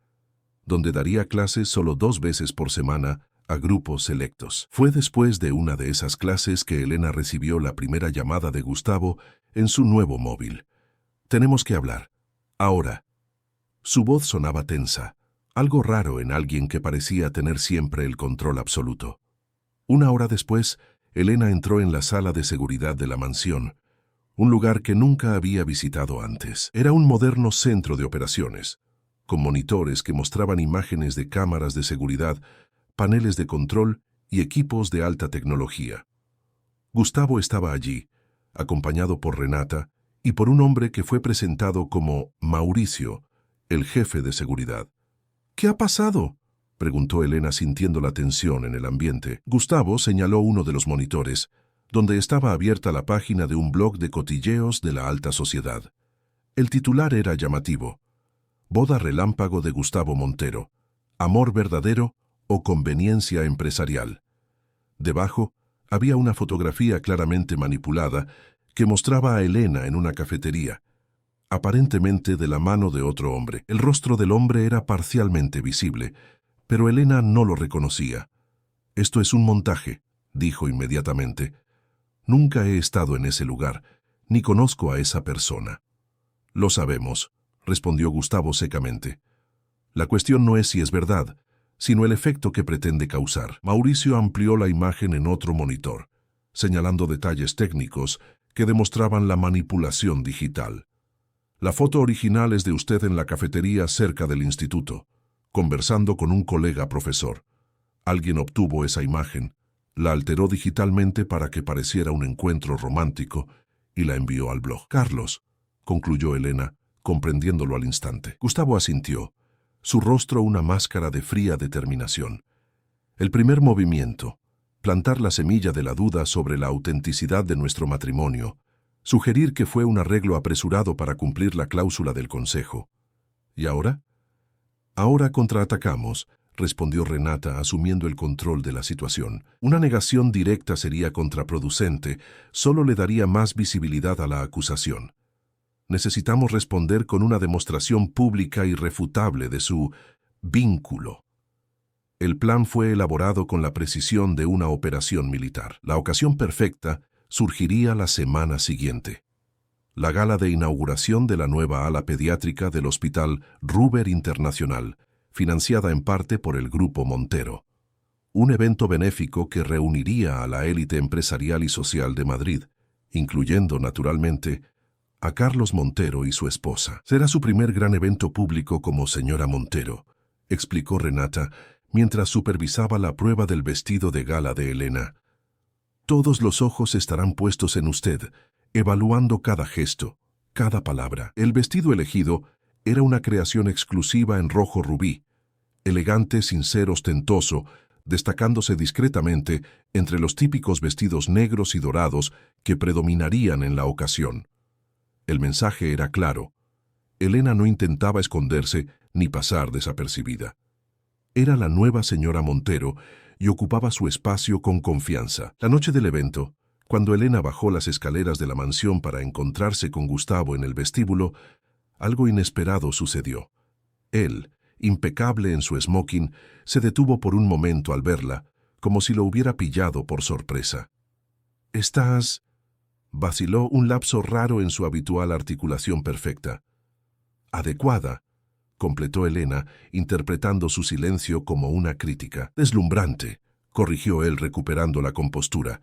donde daría clases solo 2 veces por semana a grupos selectos. Fue después de una de esas clases que Elena recibió la primera llamada de Gustavo en su nuevo móvil. «Tenemos que hablar. Ahora». Su voz sonaba tensa, algo raro en alguien que parecía tener siempre el control absoluto. 1 hora después, Elena entró en la sala de seguridad de la mansión, un lugar que nunca había visitado antes. Era un moderno centro de operaciones, con monitores que mostraban imágenes de cámaras de seguridad, paneles de control y equipos de alta tecnología. Gustavo estaba allí, acompañado por Renata y por un hombre que fue presentado como Mauricio, el jefe de seguridad. «¿Qué ha pasado?», preguntó Elena sintiendo la tensión en el ambiente. Gustavo señaló uno de los monitores, donde estaba abierta la página de un blog de cotilleos de la alta sociedad. El titular era llamativo: «Boda relámpago de Gustavo Montero. Amor verdadero o conveniencia empresarial». Debajo había una fotografía claramente manipulada que mostraba a Elena en una cafetería, aparentemente de la mano de otro hombre. El rostro del hombre era parcialmente visible, pero Elena no lo reconocía. «Esto es un montaje», dijo inmediatamente. «Nunca he estado en ese lugar, ni conozco a esa persona». «Lo sabemos», respondió Gustavo secamente. «La cuestión no es si es verdad, sino el efecto que pretende causar». Mauricio amplió la imagen en otro monitor, señalando detalles técnicos que demostraban la manipulación digital. «La foto original es de usted en la cafetería cerca del instituto, conversando con un colega profesor. Alguien obtuvo esa imagen, la alteró digitalmente para que pareciera un encuentro romántico y la envió al blog». «Carlos», concluyó Elena, comprendiéndolo al instante. Gustavo asintió, su rostro una máscara de fría determinación. El primer movimiento, plantar la semilla de la duda sobre la autenticidad de nuestro matrimonio, sugerir que fue un arreglo apresurado para cumplir la cláusula del consejo. ¿Y ahora? «Ahora contraatacamos», respondió Renata, asumiendo el control de la situación. «Una negación directa sería contraproducente, solo le daría más visibilidad a la acusación. Necesitamos responder con una demostración pública irrefutable de su vínculo». El plan fue elaborado con la precisión de una operación militar. La ocasión perfecta surgiría la semana siguiente: la gala de inauguración de la nueva ala pediátrica del Hospital Ruber Internacional, financiada en parte por el Grupo Montero. Un evento benéfico que reuniría a la élite empresarial y social de Madrid, incluyendo, naturalmente, a Carlos Montero y su esposa. «Será su primer gran evento público como señora Montero», explicó Renata, mientras supervisaba la prueba del vestido de gala de Elena. «Todos los ojos estarán puestos en usted, evaluando cada gesto, cada palabra». El vestido elegido era una creación exclusiva en rojo rubí, elegante sin ser ostentoso, destacándose discretamente entre los típicos vestidos negros y dorados que predominarían en la ocasión. El mensaje era claro. Elena no intentaba esconderse ni pasar desapercibida. Era la nueva señora Montero y ocupaba su espacio con confianza. La noche del evento, cuando Elena bajó las escaleras de la mansión para encontrarse con Gustavo en el vestíbulo, algo inesperado sucedió. Él, impecable en su smoking, se detuvo por un momento al verla, como si lo hubiera pillado por sorpresa. «¿Estás...?» vaciló un lapso raro en su habitual articulación perfecta. «Adecuada», completó Elena, interpretando su silencio como una crítica. «Deslumbrante», corrigió él recuperando la compostura.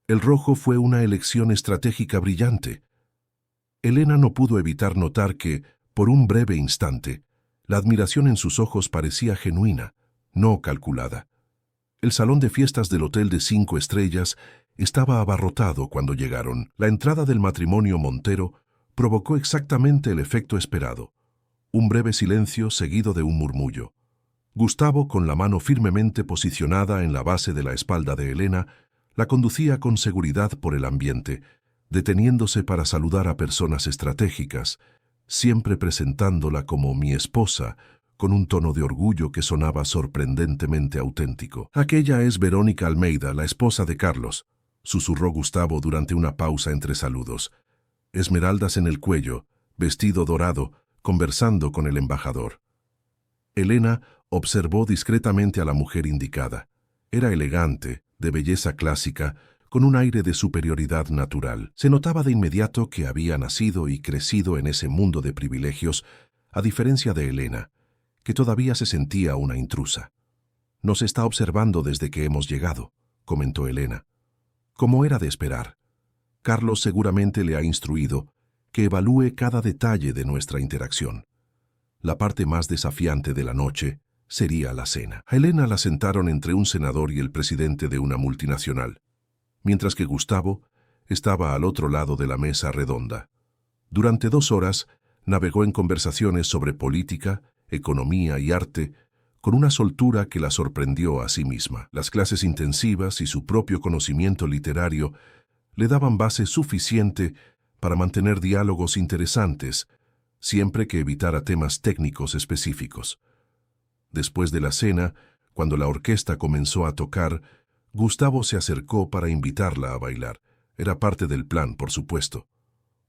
«El rojo fue una elección estratégica brillante». Elena no pudo evitar notar que, por un breve instante, la admiración en sus ojos parecía genuina, no calculada. El salón de fiestas del Hotel de 5 estrellas estaba abarrotado cuando llegaron. La entrada del matrimonio Montero provocó exactamente el efecto esperado. Un breve silencio seguido de un murmullo. Gustavo, con la mano firmemente posicionada en la base de la espalda de Elena, la conducía con seguridad por el ambiente, deteniéndose para saludar a personas estratégicas, siempre presentándola como mi esposa, con un tono de orgullo que sonaba sorprendentemente auténtico. «Aquella es Verónica Almeida, la esposa de Carlos», susurró Gustavo durante una pausa entre saludos. Esmeraldas en el cuello, vestido dorado, conversando con el embajador. Elena observó discretamente a la mujer indicada. Era elegante, de belleza clásica, con un aire de superioridad natural. Se notaba de inmediato que había nacido y crecido en ese mundo de privilegios, a diferencia de Elena, que todavía se sentía una intrusa. «Nos está observando desde que hemos llegado», comentó Elena. «Como era de esperar». Carlos seguramente le ha instruido que evalúe cada detalle de nuestra interacción. La parte más desafiante de la noche sería la cena. A Elena la sentaron entre un senador y el presidente de una multinacional, mientras que Gustavo estaba al otro lado de la mesa redonda. Durante 2 horas navegó en conversaciones sobre política, economía y arte, con una soltura que la sorprendió a sí misma. Las clases intensivas y su propio conocimiento literario le daban base suficiente para mantener diálogos interesantes, siempre que evitara temas técnicos específicos. Después de la cena, cuando la orquesta comenzó a tocar, Gustavo se acercó para invitarla a bailar. Era parte del plan, por supuesto.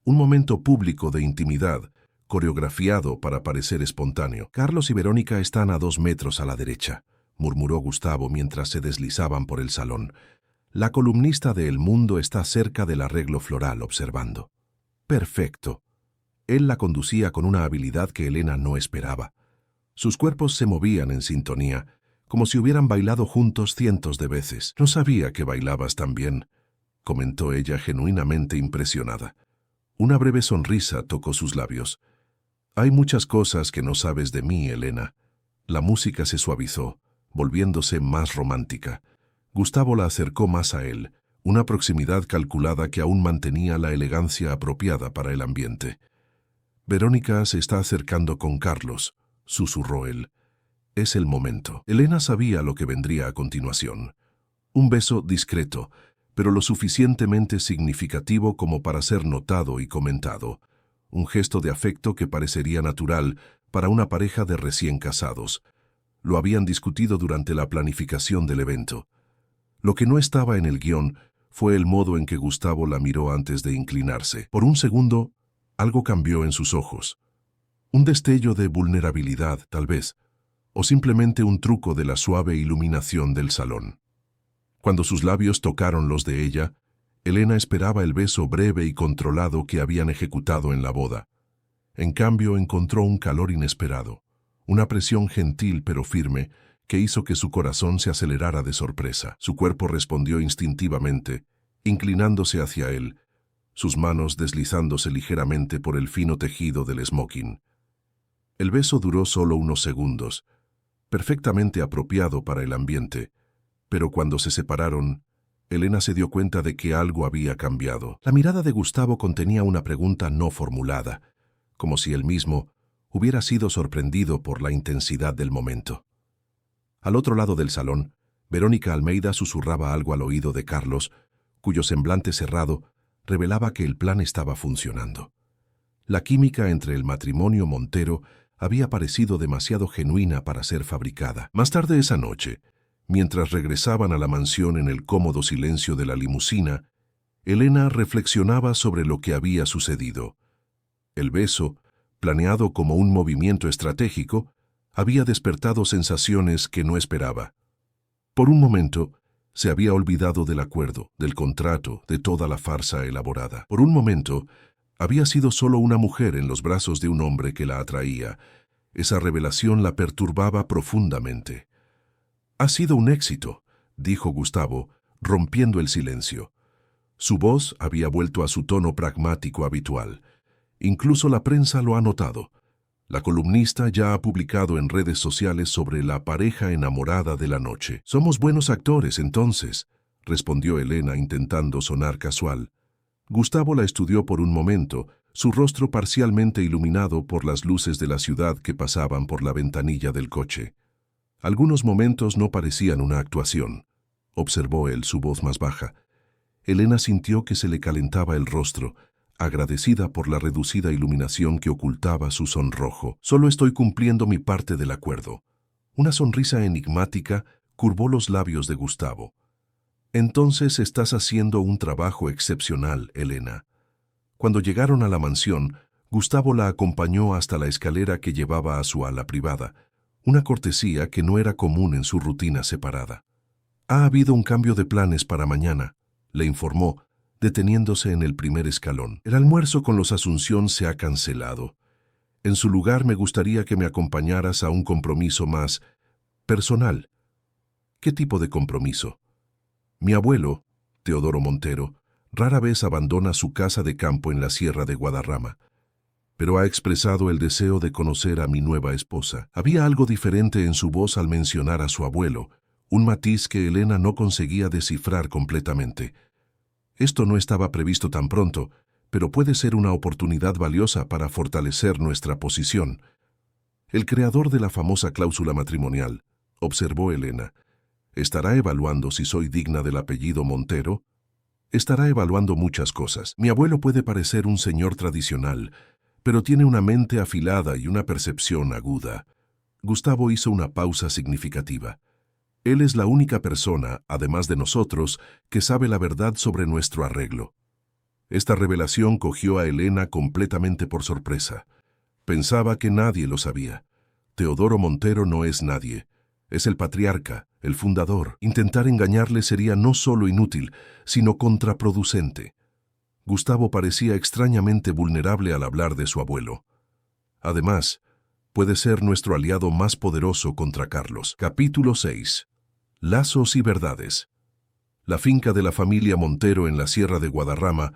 Un momento público de intimidad, coreografiado para parecer espontáneo. Carlos y Verónica están a 2 metros a la derecha, murmuró Gustavo mientras se deslizaban por el salón. La columnista de El Mundo está cerca del arreglo floral observando. Perfecto. Él la conducía con una habilidad que Elena no esperaba. Sus cuerpos se movían en sintonía, como si hubieran bailado juntos cientos de veces. No sabía que bailabas tan bien, comentó ella genuinamente impresionada. Una breve sonrisa tocó sus labios. Hay muchas cosas que no sabes de mí, Elena. La música se suavizó, volviéndose más romántica. Gustavo la acercó más a él, una proximidad calculada que aún mantenía la elegancia apropiada para el ambiente. Verónica se está acercando con Carlos, susurró él. Es el momento. Elena sabía lo que vendría a continuación. Un beso discreto, pero lo suficientemente significativo como para ser notado y comentado. Un gesto de afecto que parecería natural para una pareja de recién casados. Lo habían discutido durante la planificación del evento. Lo que no estaba en el guión fue el modo en que Gustavo la miró antes de inclinarse. Por un segundo, algo cambió en sus ojos. Un destello de vulnerabilidad, tal vez, o simplemente un truco de la suave iluminación del salón. Cuando sus labios tocaron los de ella, Elena esperaba el beso breve y controlado que habían ejecutado en la boda. En cambio, encontró un calor inesperado, una presión gentil pero firme, que hizo que su corazón se acelerara de sorpresa. Su cuerpo respondió instintivamente, inclinándose hacia él, sus manos deslizándose ligeramente por el fino tejido del smoking. El beso duró solo unos segundos, perfectamente apropiado para el ambiente, pero cuando se separaron, Elena se dio cuenta de que algo había cambiado. La mirada de Gustavo contenía una pregunta no formulada, como si él mismo hubiera sido sorprendido por la intensidad del momento. Al otro lado del salón, Verónica Almeida susurraba algo al oído de Carlos, cuyo semblante cerrado revelaba que el plan estaba funcionando. La química entre el matrimonio Montero había parecido demasiado genuina para ser fabricada. Más tarde esa noche, mientras regresaban a la mansión en el cómodo silencio de la limusina, Elena reflexionaba sobre lo que había sucedido. El beso, planeado como un movimiento estratégico, había despertado sensaciones que no esperaba. Por un momento, se había olvidado del acuerdo, del contrato, de toda la farsa elaborada. Por un momento, había sido solo una mujer en los brazos de un hombre que la atraía. Esa revelación la perturbaba profundamente. «Ha sido un éxito», dijo Gustavo, rompiendo el silencio. Su voz había vuelto a su tono pragmático habitual. Incluso la prensa lo ha notado. La columnista ya ha publicado en redes sociales sobre la pareja enamorada de la noche. «Somos buenos actores, entonces», respondió Elena intentando sonar casual. Gustavo la estudió por un momento, su rostro parcialmente iluminado por las luces de la ciudad que pasaban por la ventanilla del coche. Algunos momentos no parecían una actuación, observó él, su voz más baja. Elena sintió que se le calentaba el rostro, agradecida por la reducida iluminación que ocultaba su sonrojo. «Solo estoy cumpliendo mi parte del acuerdo». Una sonrisa enigmática curvó los labios de Gustavo. «Entonces estás haciendo un trabajo excepcional, Elena». Cuando llegaron a la mansión, Gustavo la acompañó hasta la escalera que llevaba a su ala privada, una cortesía que no era común en su rutina separada. «Ha habido un cambio de planes para mañana», le informó, deteniéndose en el primer escalón. «El almuerzo con los Asunción se ha cancelado. En su lugar me gustaría que me acompañaras a un compromiso más personal». «¿Qué tipo de compromiso?» «Mi abuelo, Teodoro Montero, Rara vez abandona su casa de campo en la Sierra de Guadarrama, pero ha expresado el deseo de conocer a mi nueva esposa. Había algo diferente en su voz al mencionar a su abuelo, un matiz que Elena no conseguía descifrar completamente. Esto no estaba previsto tan pronto, pero puede ser una oportunidad valiosa para fortalecer nuestra posición. El creador de la famosa cláusula matrimonial, observó Elena, ¿estará evaluando si soy digna del apellido Montero? Estará evaluando muchas cosas. Mi abuelo puede parecer un señor tradicional, pero tiene una mente afilada y una percepción aguda. Gustavo hizo una pausa significativa. Él es la única persona, además de nosotros, que sabe la verdad sobre nuestro arreglo. Esta revelación cogió a Elena completamente por sorpresa. Pensaba que nadie lo sabía. Teodoro Montero no es nadie. Es el patriarca, el fundador. Intentar engañarle sería no solo inútil, sino contraproducente. Gustavo parecía extrañamente vulnerable al hablar de su abuelo. Además, puede ser nuestro aliado más poderoso contra Carlos. Capítulo 6. Lazos y verdades. La finca de la familia Montero en la Sierra de Guadarrama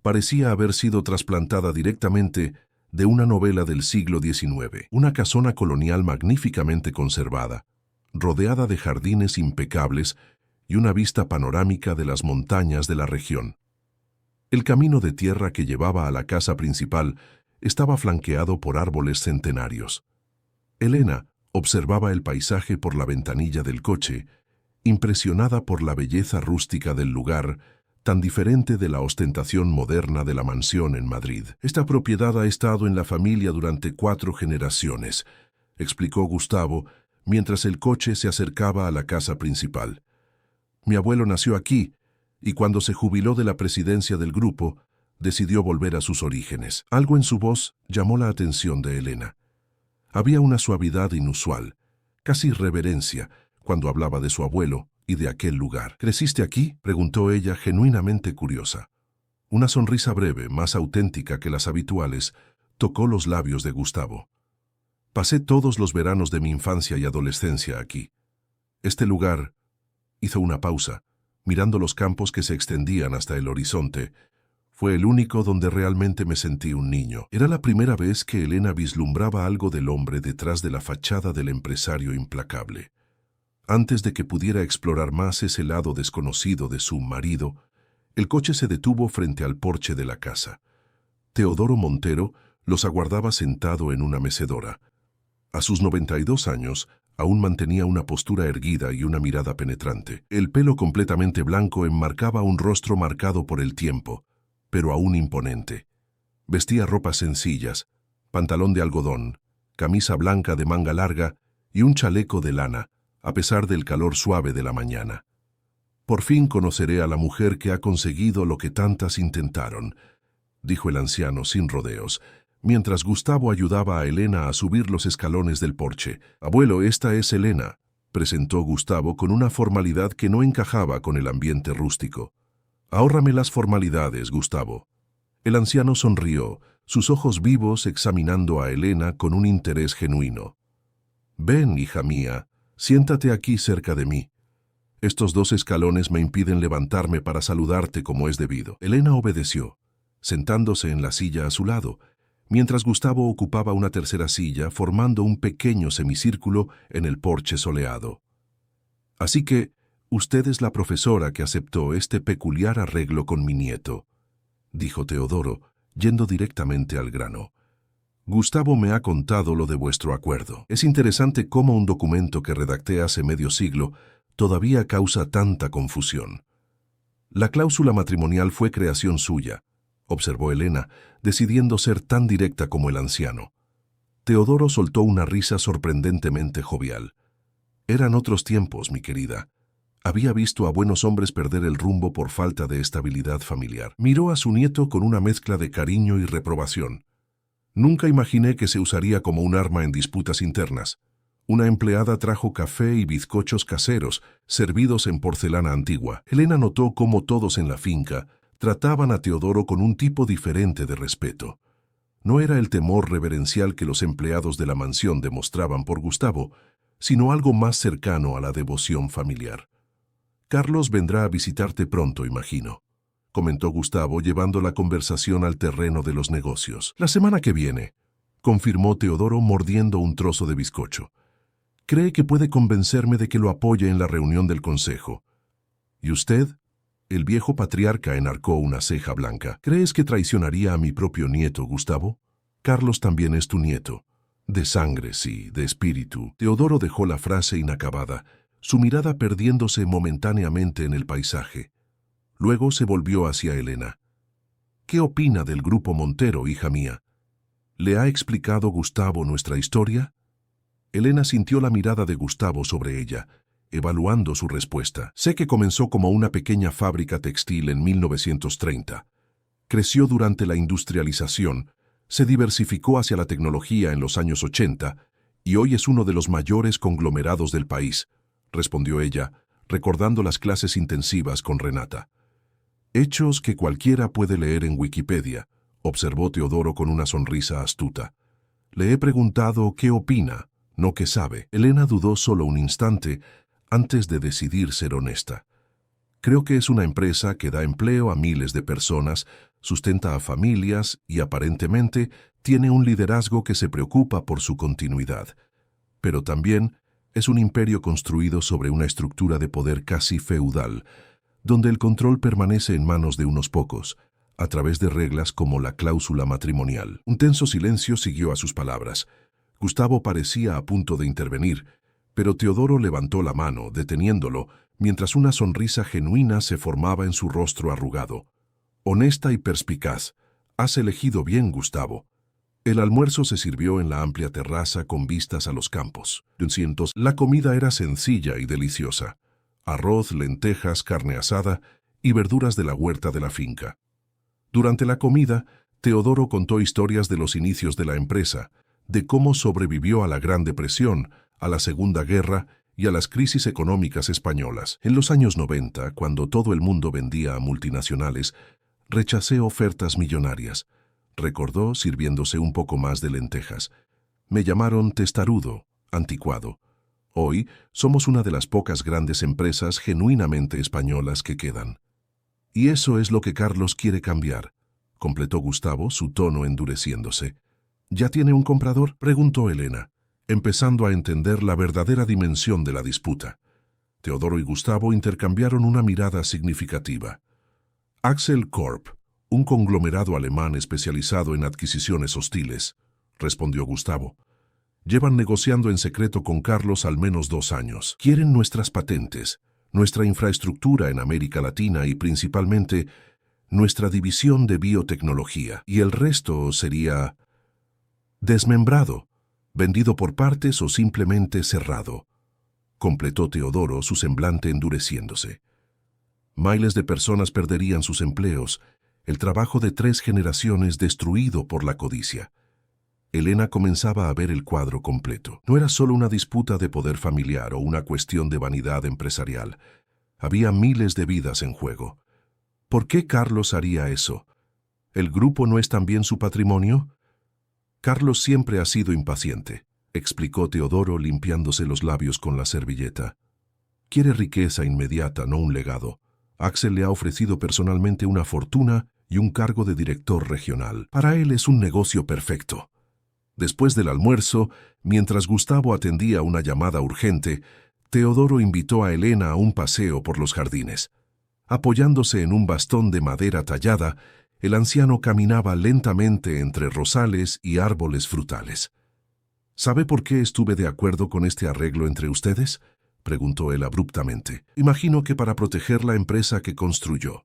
parecía haber sido trasplantada directamente de una novela del siglo XIX. Una casona colonial magníficamente conservada, rodeada de jardines impecables y una vista panorámica de las montañas de la región. El camino de tierra que llevaba a la casa principal estaba flanqueado por árboles centenarios. Elena observaba el paisaje por la ventanilla del coche, impresionada por la belleza rústica del lugar, tan diferente de la ostentación moderna de la mansión en Madrid. Esta propiedad ha estado en la familia durante 4 generaciones, explicó Gustavo, mientras el coche se acercaba a la casa principal. Mi abuelo nació aquí, y cuando se jubiló de la presidencia del grupo, decidió volver a sus orígenes. Algo en su voz llamó la atención de Elena. Había una suavidad inusual, casi reverencia, cuando hablaba de su abuelo y de aquel lugar. ¿Creciste aquí?, preguntó ella, genuinamente curiosa. Una sonrisa breve, más auténtica que las habituales, tocó los labios de Gustavo. Pasé todos los veranos de mi infancia y adolescencia aquí. Este lugar... Hizo una pausa, mirando los campos que se extendían hasta el horizonte. Fue el único donde realmente me sentí un niño. Era la primera vez que Elena vislumbraba algo del hombre detrás de la fachada del empresario implacable. Antes de que pudiera explorar más ese lado desconocido de su marido, el coche se detuvo frente al porche de la casa. Teodoro Montero los aguardaba sentado en una mecedora. A sus 92 años, aún mantenía una postura erguida y una mirada penetrante. El pelo completamente blanco enmarcaba un rostro marcado por el tiempo, pero aún imponente. Vestía ropas sencillas, pantalón de algodón, camisa blanca de manga larga y un chaleco de lana, a pesar del calor suave de la mañana. Por fin conoceré a la mujer que ha conseguido lo que tantas intentaron, dijo el anciano sin rodeos, mientras Gustavo ayudaba a Elena a subir los escalones del porche. Abuelo, esta es Elena, presentó Gustavo con una formalidad que no encajaba con el ambiente rústico. Ahórrame las formalidades, Gustavo. El anciano sonrió, sus ojos vivos examinando a Elena con un interés genuino. Ven, hija mía, siéntate aquí cerca de mí. Estos 2 escalones me impiden levantarme para saludarte como es debido. Elena obedeció, sentándose en la silla a su lado, mientras Gustavo ocupaba una tercera silla formando un pequeño semicírculo en el porche soleado. Así que, usted es la profesora que aceptó este peculiar arreglo con mi nieto, dijo Teodoro, yendo directamente al grano. Gustavo me ha contado lo de vuestro acuerdo. Es interesante cómo un documento que redacté hace medio siglo todavía causa tanta confusión. La cláusula matrimonial fue creación suya, observó Elena, decidiendo ser tan directa como el anciano. Teodoro soltó una risa sorprendentemente jovial. Eran otros tiempos, mi querida. Había visto a buenos hombres perder el rumbo por falta de estabilidad familiar. Miró a su nieto con una mezcla de cariño y reprobación. Nunca imaginé que se usaría como un arma en disputas internas. Una empleada trajo café y bizcochos caseros, servidos en porcelana antigua. Elena notó cómo todos en la finca trataban a Teodoro con un tipo diferente de respeto. No era el temor reverencial que los empleados de la mansión demostraban por Gustavo, sino algo más cercano a la devoción familiar. Carlos vendrá a visitarte pronto, imagino, comentó Gustavo, llevando la conversación al terreno de los negocios. La semana que viene, confirmó Teodoro mordiendo un trozo de bizcocho. Cree que puede convencerme de que lo apoye en la reunión del consejo. ¿Y usted? El viejo patriarca enarcó una ceja blanca. ¿Crees que traicionaría a mi propio nieto, Gustavo? Carlos también es tu nieto. De sangre, sí, de espíritu. Teodoro dejó la frase inacabada, su mirada perdiéndose momentáneamente en el paisaje. Luego se volvió hacia Elena. ¿Qué opina del Grupo Montero, hija mía? ¿Le ha explicado Gustavo nuestra historia? Elena sintió la mirada de Gustavo sobre ella, evaluando su respuesta. Sé que comenzó como una pequeña fábrica textil en 1930. Creció durante la industrialización, se diversificó hacia la tecnología en los años 80 y hoy es uno de los mayores conglomerados del país, respondió ella, recordando las clases intensivas con Renata. Hechos que cualquiera puede leer en Wikipedia, observó Teodoro con una sonrisa astuta. Le he preguntado qué opina, no qué sabe. Elena dudó solo un instante antes de decidir ser honesta. Creo que es una empresa que da empleo a miles de personas, sustenta a familias y aparentemente tiene un liderazgo que se preocupa por su continuidad. Pero también es un imperio construido sobre una estructura de poder casi feudal, donde el control permanece en manos de unos pocos, a través de reglas como la cláusula matrimonial. Un tenso silencio siguió a sus palabras. Gustavo parecía a punto de intervenir, pero Teodoro levantó la mano, deteniéndolo, mientras una sonrisa genuina se formaba en su rostro arrugado. Honesta y perspicaz. Has elegido bien, Gustavo. El almuerzo se sirvió en la amplia terraza con vistas a los campos. La comida era sencilla y deliciosa. Arroz, lentejas, carne asada y verduras de la huerta de la finca. Durante la comida, Teodoro contó historias de los inicios de la empresa, de cómo sobrevivió a la Gran Depresión, a la Segunda Guerra y a las crisis económicas españolas. En los años 90, cuando todo el mundo vendía a multinacionales, rechacé ofertas millonarias, recordó sirviéndose un poco más de lentejas. Me llamaron testarudo, anticuado. Hoy somos una de las pocas grandes empresas genuinamente españolas que quedan. Y eso es lo que Carlos quiere cambiar, completó Gustavo, su tono endureciéndose. ¿Ya tiene un comprador?, preguntó Elena, empezando a entender la verdadera dimensión de la disputa. Teodoro y Gustavo intercambiaron una mirada significativa. Axel Corp, un conglomerado alemán especializado en adquisiciones hostiles, respondió Gustavo. Llevan negociando en secreto con Carlos al menos 2 años. Quieren nuestras patentes, nuestra infraestructura en América Latina y principalmente nuestra división de biotecnología. Y el resto sería desmembrado, vendido por partes o simplemente cerrado, completó Teodoro, su semblante endureciéndose. Miles de personas perderían sus empleos, el trabajo de 3 generaciones destruido por la codicia. Elena comenzaba a ver el cuadro completo. No era solo una disputa de poder familiar o una cuestión de vanidad empresarial. Había miles de vidas en juego. ¿Por qué Carlos haría eso? ¿El grupo no es también su patrimonio? Carlos siempre ha sido impaciente, explicó Teodoro limpiándose los labios con la servilleta. Quiere riqueza inmediata, no un legado. Axel le ha ofrecido personalmente una fortuna y un cargo de director regional. Para él es un negocio perfecto. Después del almuerzo, mientras Gustavo atendía una llamada urgente, Teodoro invitó a Elena a un paseo por los jardines. Apoyándose en un bastón de madera tallada, el anciano caminaba lentamente entre rosales y árboles frutales. ¿Sabe por qué estuve de acuerdo con este arreglo entre ustedes?, preguntó él abruptamente. Imagino que para proteger la empresa que construyó.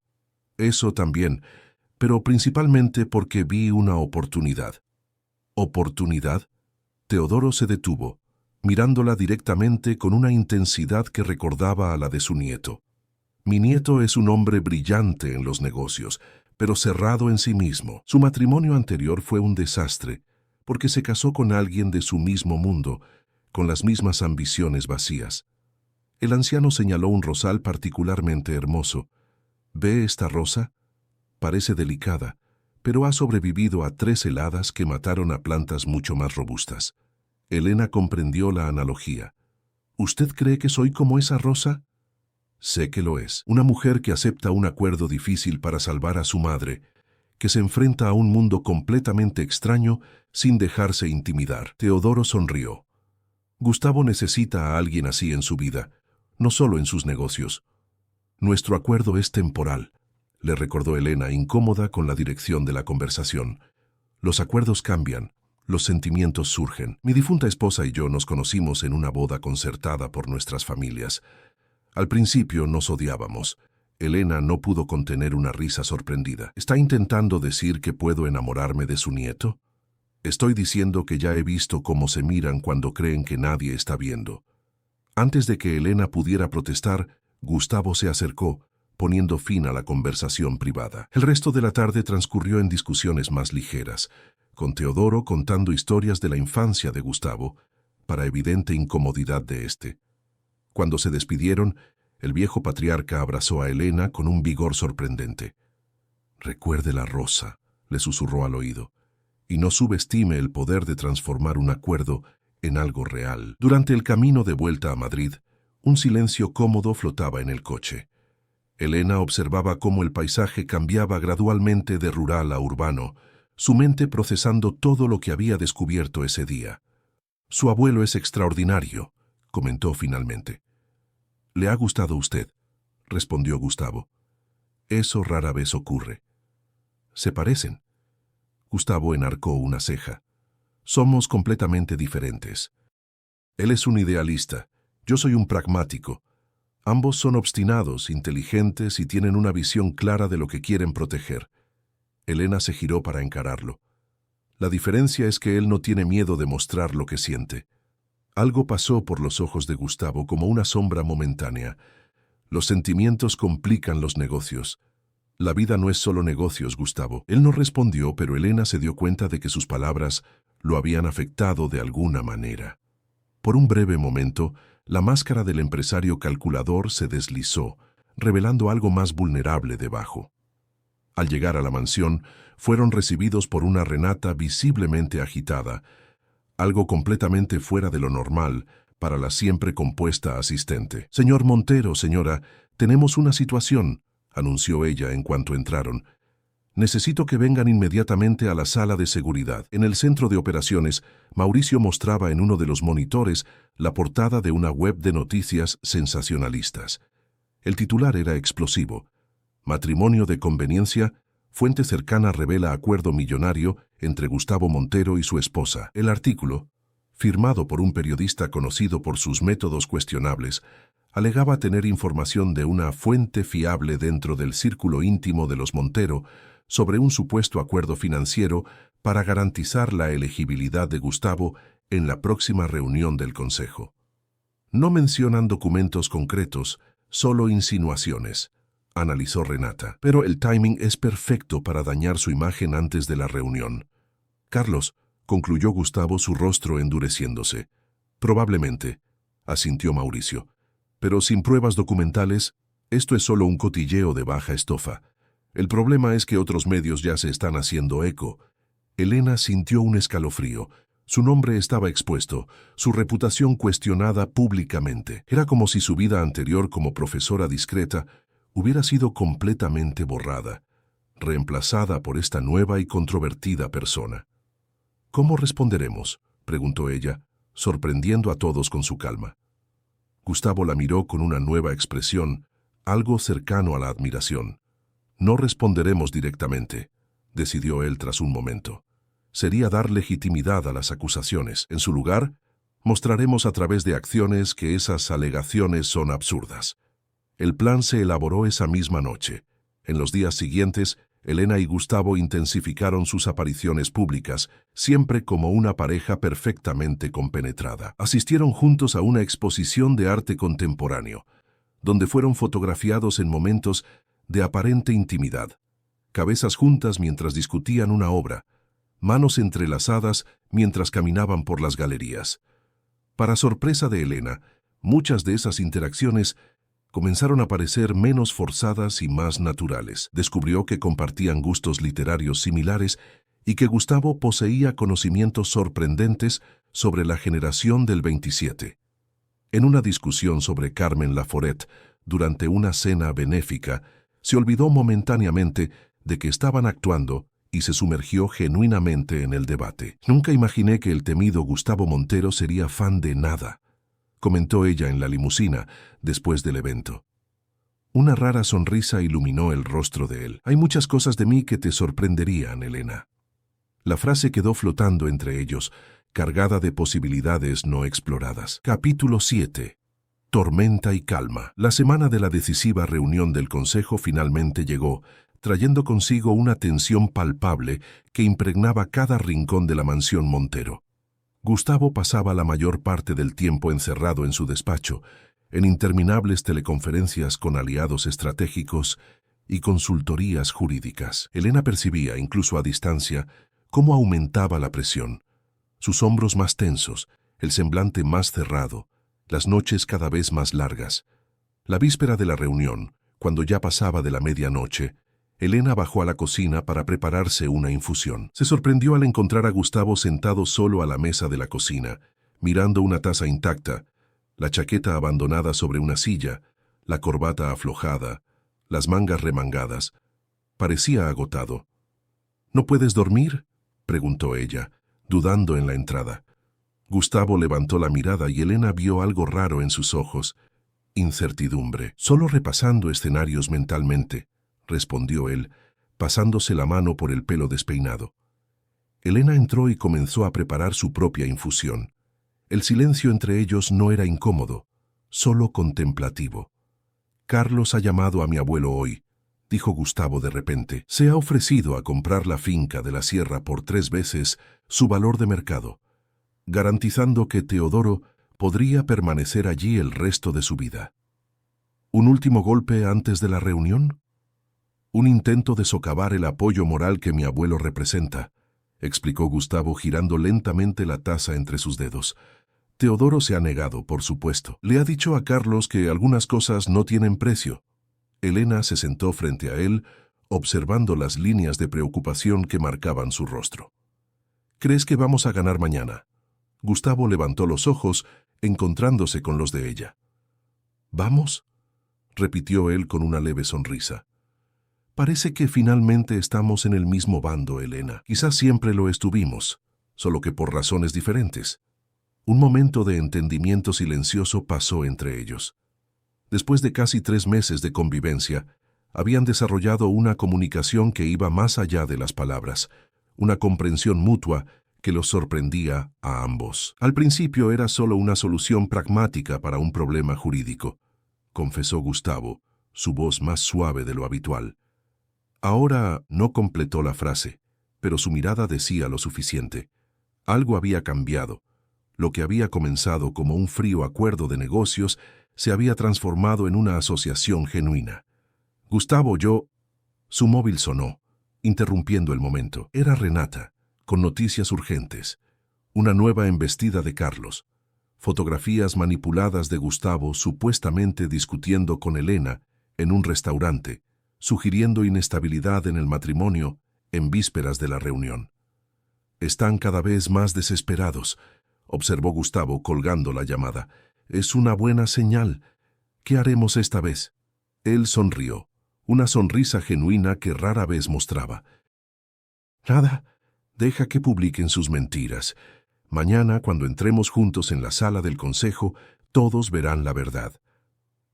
Eso también, pero principalmente porque vi una oportunidad. ¿Oportunidad? Teodoro se detuvo, mirándola directamente con una intensidad que recordaba a la de su nieto. Mi nieto es un hombre brillante en los negocios, pero cerrado en sí mismo. Su matrimonio anterior fue un desastre, porque se casó con alguien de su mismo mundo, con las mismas ambiciones vacías. El anciano señaló un rosal particularmente hermoso. ¿Ve esta rosa? Parece delicada, pero ha sobrevivido a 3 heladas que mataron a plantas mucho más robustas. Elena comprendió la analogía. ¿Usted cree que soy como esa rosa? Sé que lo es. Una mujer que acepta un acuerdo difícil para salvar a su madre, que se enfrenta a un mundo completamente extraño sin dejarse intimidar. Teodoro sonrió. Gustavo necesita a alguien así en su vida, no solo en sus negocios. Nuestro acuerdo es temporal, le recordó Elena, incómoda con la dirección de la conversación. Los acuerdos cambian, los sentimientos surgen. Mi difunta esposa y yo nos conocimos en una boda concertada por nuestras familias. Al principio nos odiábamos. Elena no pudo contener una risa sorprendida. ¿Está intentando decir que puedo enamorarme de su nieto? Estoy diciendo que ya he visto cómo se miran cuando creen que nadie está viendo. Antes de que Elena pudiera protestar, Gustavo se acercó, poniendo fin a la conversación privada. El resto de la tarde transcurrió en discusiones más ligeras, con Teodoro contando historias de la infancia de Gustavo, para evidente incomodidad de éste. Cuando se despidieron, el viejo patriarca abrazó a Elena con un vigor sorprendente. «Recuerde la rosa», le susurró al oído, «y no subestime el poder de transformar un acuerdo en algo real». Durante el camino de vuelta a Madrid, un silencio cómodo flotaba en el coche. Elena observaba cómo el paisaje cambiaba gradualmente de rural a urbano, su mente procesando todo lo que había descubierto ese día. «Su abuelo es extraordinario», comentó finalmente. «¿Le ha gustado usted?», respondió Gustavo. «Eso rara vez ocurre». «¿Se parecen?». Gustavo enarcó una ceja. «Somos completamente diferentes. Él es un idealista, yo soy un pragmático. Ambos son obstinados, inteligentes y tienen una visión clara de lo que quieren proteger». Elena se giró para encararlo. La diferencia es que él no tiene miedo de mostrar lo que siente. Algo pasó por los ojos de Gustavo como una sombra momentánea. Los sentimientos complican los negocios. La vida no es solo negocios, Gustavo. Él no respondió, pero Elena se dio cuenta de que sus palabras lo habían afectado de alguna manera. Por un breve momento, la máscara del empresario calculador se deslizó, revelando algo más vulnerable debajo. Al llegar a la mansión, fueron recibidos por una Renata visiblemente agitada, algo completamente fuera de lo normal para la siempre compuesta asistente. «Señor Montero, señora, tenemos una situación», anunció ella en cuanto entraron. «Necesito que vengan inmediatamente a la sala de seguridad». En el centro de operaciones, Mauricio mostraba en uno de los monitores la portada de una web de noticias sensacionalistas. El titular era explosivo. «Matrimonio de conveniencia, fuente cercana revela acuerdo millonario entre Gustavo Montero y su esposa». El artículo, firmado por un periodista conocido por sus métodos cuestionables, alegaba tener información de una fuente fiable dentro del círculo íntimo de los Montero sobre un supuesto acuerdo financiero para garantizar la elegibilidad de Gustavo en la próxima reunión del Consejo. No mencionan documentos concretos, solo insinuaciones, analizó Renata. Pero el timing es perfecto para dañar su imagen antes de la reunión. «Carlos», concluyó Gustavo, su rostro endureciéndose. «Probablemente», asintió Mauricio. «Pero sin pruebas documentales, esto es solo un cotilleo de baja estofa. El problema es que otros medios ya se están haciendo eco». Elena sintió un escalofrío. Su nombre estaba expuesto, su reputación cuestionada públicamente. Era como si su vida anterior como profesora discreta hubiera sido completamente borrada, reemplazada por esta nueva y controvertida persona. «¿Cómo responderemos?», preguntó ella, sorprendiendo a todos con su calma. Gustavo la miró con una nueva expresión, algo cercano a la admiración. «No responderemos directamente», decidió él tras un momento. «Sería dar legitimidad a las acusaciones. En su lugar, mostraremos a través de acciones que esas alegaciones son absurdas». El plan se elaboró esa misma noche. En los días siguientes, Elena y Gustavo intensificaron sus apariciones públicas, siempre como una pareja perfectamente compenetrada. Asistieron juntos a una exposición de arte contemporáneo, donde fueron fotografiados en momentos de aparente intimidad, cabezas juntas mientras discutían una obra, manos entrelazadas mientras caminaban por las galerías. Para sorpresa de Elena, muchas de esas interacciones comenzaron a parecer menos forzadas y más naturales. Descubrió que compartían gustos literarios similares y que Gustavo poseía conocimientos sorprendentes sobre la generación del 27. En una discusión sobre Carmen Laforet, durante una cena benéfica, se olvidó momentáneamente de que estaban actuando y se sumergió genuinamente en el debate. Nunca imaginé que el temido Gustavo Montero sería fan de nada, comentó ella en la limusina después del evento. Una rara sonrisa iluminó el rostro de él. Hay muchas cosas de mí que te sorprenderían, Elena. La frase quedó flotando entre ellos, cargada de posibilidades no exploradas. Capítulo 7. Tormenta y calma. La semana de la decisiva reunión del Consejo finalmente llegó, trayendo consigo una tensión palpable que impregnaba cada rincón de la mansión Montero. Gustavo pasaba la mayor parte del tiempo encerrado en su despacho, en interminables teleconferencias con aliados estratégicos y consultorías jurídicas. Elena percibía, incluso a distancia, cómo aumentaba la presión. Sus hombros más tensos, el semblante más cerrado, las noches cada vez más largas. La víspera de la reunión, cuando ya pasaba de la medianoche, Elena bajó a la cocina para prepararse una infusión. Se sorprendió al encontrar a Gustavo sentado solo a la mesa de la cocina, mirando una taza intacta, la chaqueta abandonada sobre una silla, la corbata aflojada, las mangas remangadas. Parecía agotado. ¿No puedes dormir?, preguntó ella, dudando en la entrada. Gustavo levantó la mirada y Elena vio algo raro en sus ojos. Incertidumbre. Solo repasando escenarios mentalmente, respondió él, pasándose la mano por el pelo despeinado. Elena entró y comenzó a preparar su propia infusión. El silencio entre ellos no era incómodo, solo contemplativo. «Carlos ha llamado a mi abuelo hoy», dijo Gustavo de repente. «Se ha ofrecido a comprar la finca de la sierra por 3 veces su valor de mercado, garantizando que Teodoro podría permanecer allí el resto de su vida. ¿Un último golpe antes de la reunión? Un intento de socavar el apoyo moral que mi abuelo representa», explicó Gustavo girando lentamente la taza entre sus dedos. «Teodoro se ha negado, por supuesto. Le ha dicho a Carlos que algunas cosas no tienen precio». Elena se sentó frente a él, observando las líneas de preocupación que marcaban su rostro. «¿Crees que vamos a ganar mañana?». Gustavo levantó los ojos, encontrándose con los de ella. «¿Vamos?», repitió él con una leve sonrisa. «Parece que finalmente estamos en el mismo bando, Elena. Quizás siempre lo estuvimos, solo que por razones diferentes». Un momento de entendimiento silencioso pasó entre ellos. Después de casi 3 meses de convivencia, habían desarrollado una comunicación que iba más allá de las palabras, una comprensión mutua que los sorprendía a ambos. Al principio era solo una solución pragmática para un problema jurídico, confesó Gustavo, su voz más suave de lo habitual. Ahora no completó la frase, pero su mirada decía lo suficiente. Algo había cambiado. Lo que había comenzado como un frío acuerdo de negocios se había transformado en una asociación genuina. «Gustavo, yo...». Su móvil sonó, interrumpiendo el momento. Era Renata, con noticias urgentes. Una nueva embestida de Carlos. Fotografías manipuladas de Gustavo supuestamente discutiendo con Elena en un restaurante, sugiriendo inestabilidad en el matrimonio en vísperas de la reunión. «Están cada vez más desesperados», observó Gustavo colgando la llamada. «Es una buena señal. ¿Qué haremos esta vez?». Él sonrió, una sonrisa genuina que rara vez mostraba. «Nada, deja que publiquen sus mentiras. Mañana, cuando entremos juntos en la sala del consejo, todos verán la verdad».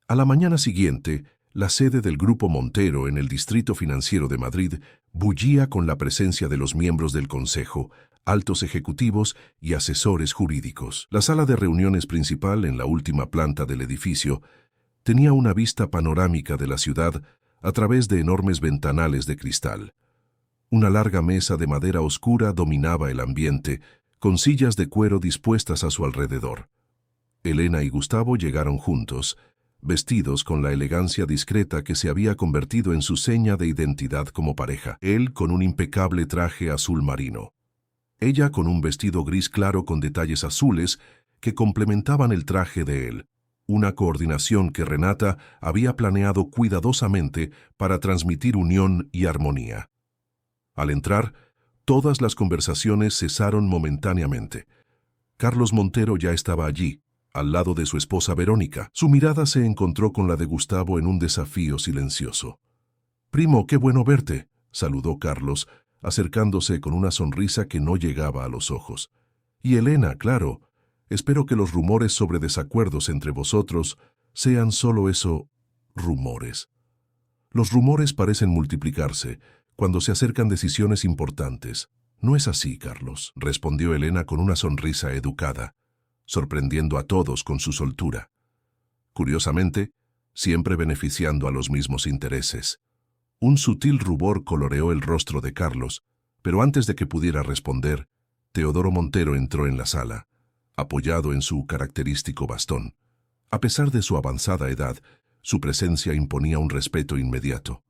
A la mañana siguiente, la sede del Grupo Montero en el Distrito Financiero de Madrid bullía con la presencia de los miembros del consejo, altos ejecutivos y asesores jurídicos. La sala de reuniones principal, en la última planta del edificio, tenía una vista panorámica de la ciudad a través de enormes ventanales de cristal. Una larga mesa de madera oscura dominaba el ambiente, con sillas de cuero dispuestas a su alrededor. Elena y Gustavo llegaron juntos, vestidos con la elegancia discreta que se había convertido en su seña de identidad como pareja. Él con un impecable traje azul marino. Ella con un vestido gris claro con detalles azules que complementaban el traje de él, una coordinación que Renata había planeado cuidadosamente para transmitir unión y armonía. Al entrar, todas las conversaciones cesaron momentáneamente. Carlos Montero ya estaba allí, al lado de su esposa Verónica. Su mirada se encontró con la de Gustavo en un desafío silencioso. «Primo, qué bueno verte», saludó Carlos, acercándose con una sonrisa que no llegaba a los ojos. «Y Elena, claro. Espero que los rumores sobre desacuerdos entre vosotros sean solo eso, rumores. Los rumores parecen multiplicarse cuando se acercan decisiones importantes. No es así, Carlos», respondió Elena con una sonrisa educada, sorprendiendo a todos con su soltura. Curiosamente, siempre beneficiando a los mismos intereses. Un sutil rubor coloreó el rostro de Carlos, pero antes de que pudiera responder, Teodoro Montero entró en la sala, apoyado en su característico bastón. A pesar de su avanzada edad, su presencia imponía un respeto inmediato.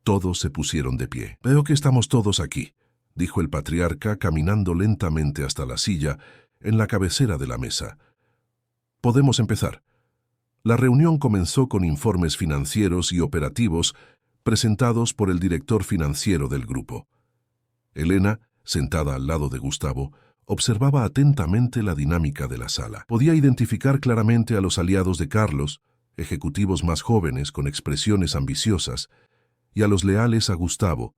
Todos se pusieron de pie. «Veo que estamos todos aquí», dijo el patriarca caminando lentamente hasta la silla en la cabecera de la mesa. «Podemos empezar». La reunión comenzó con informes financieros y operativos presentados por el director financiero del grupo. Elena, sentada al lado de Gustavo, observaba atentamente la dinámica de la sala. Podía identificar claramente a los aliados de Carlos, ejecutivos más jóvenes con expresiones ambiciosas, y a los leales a Gustavo,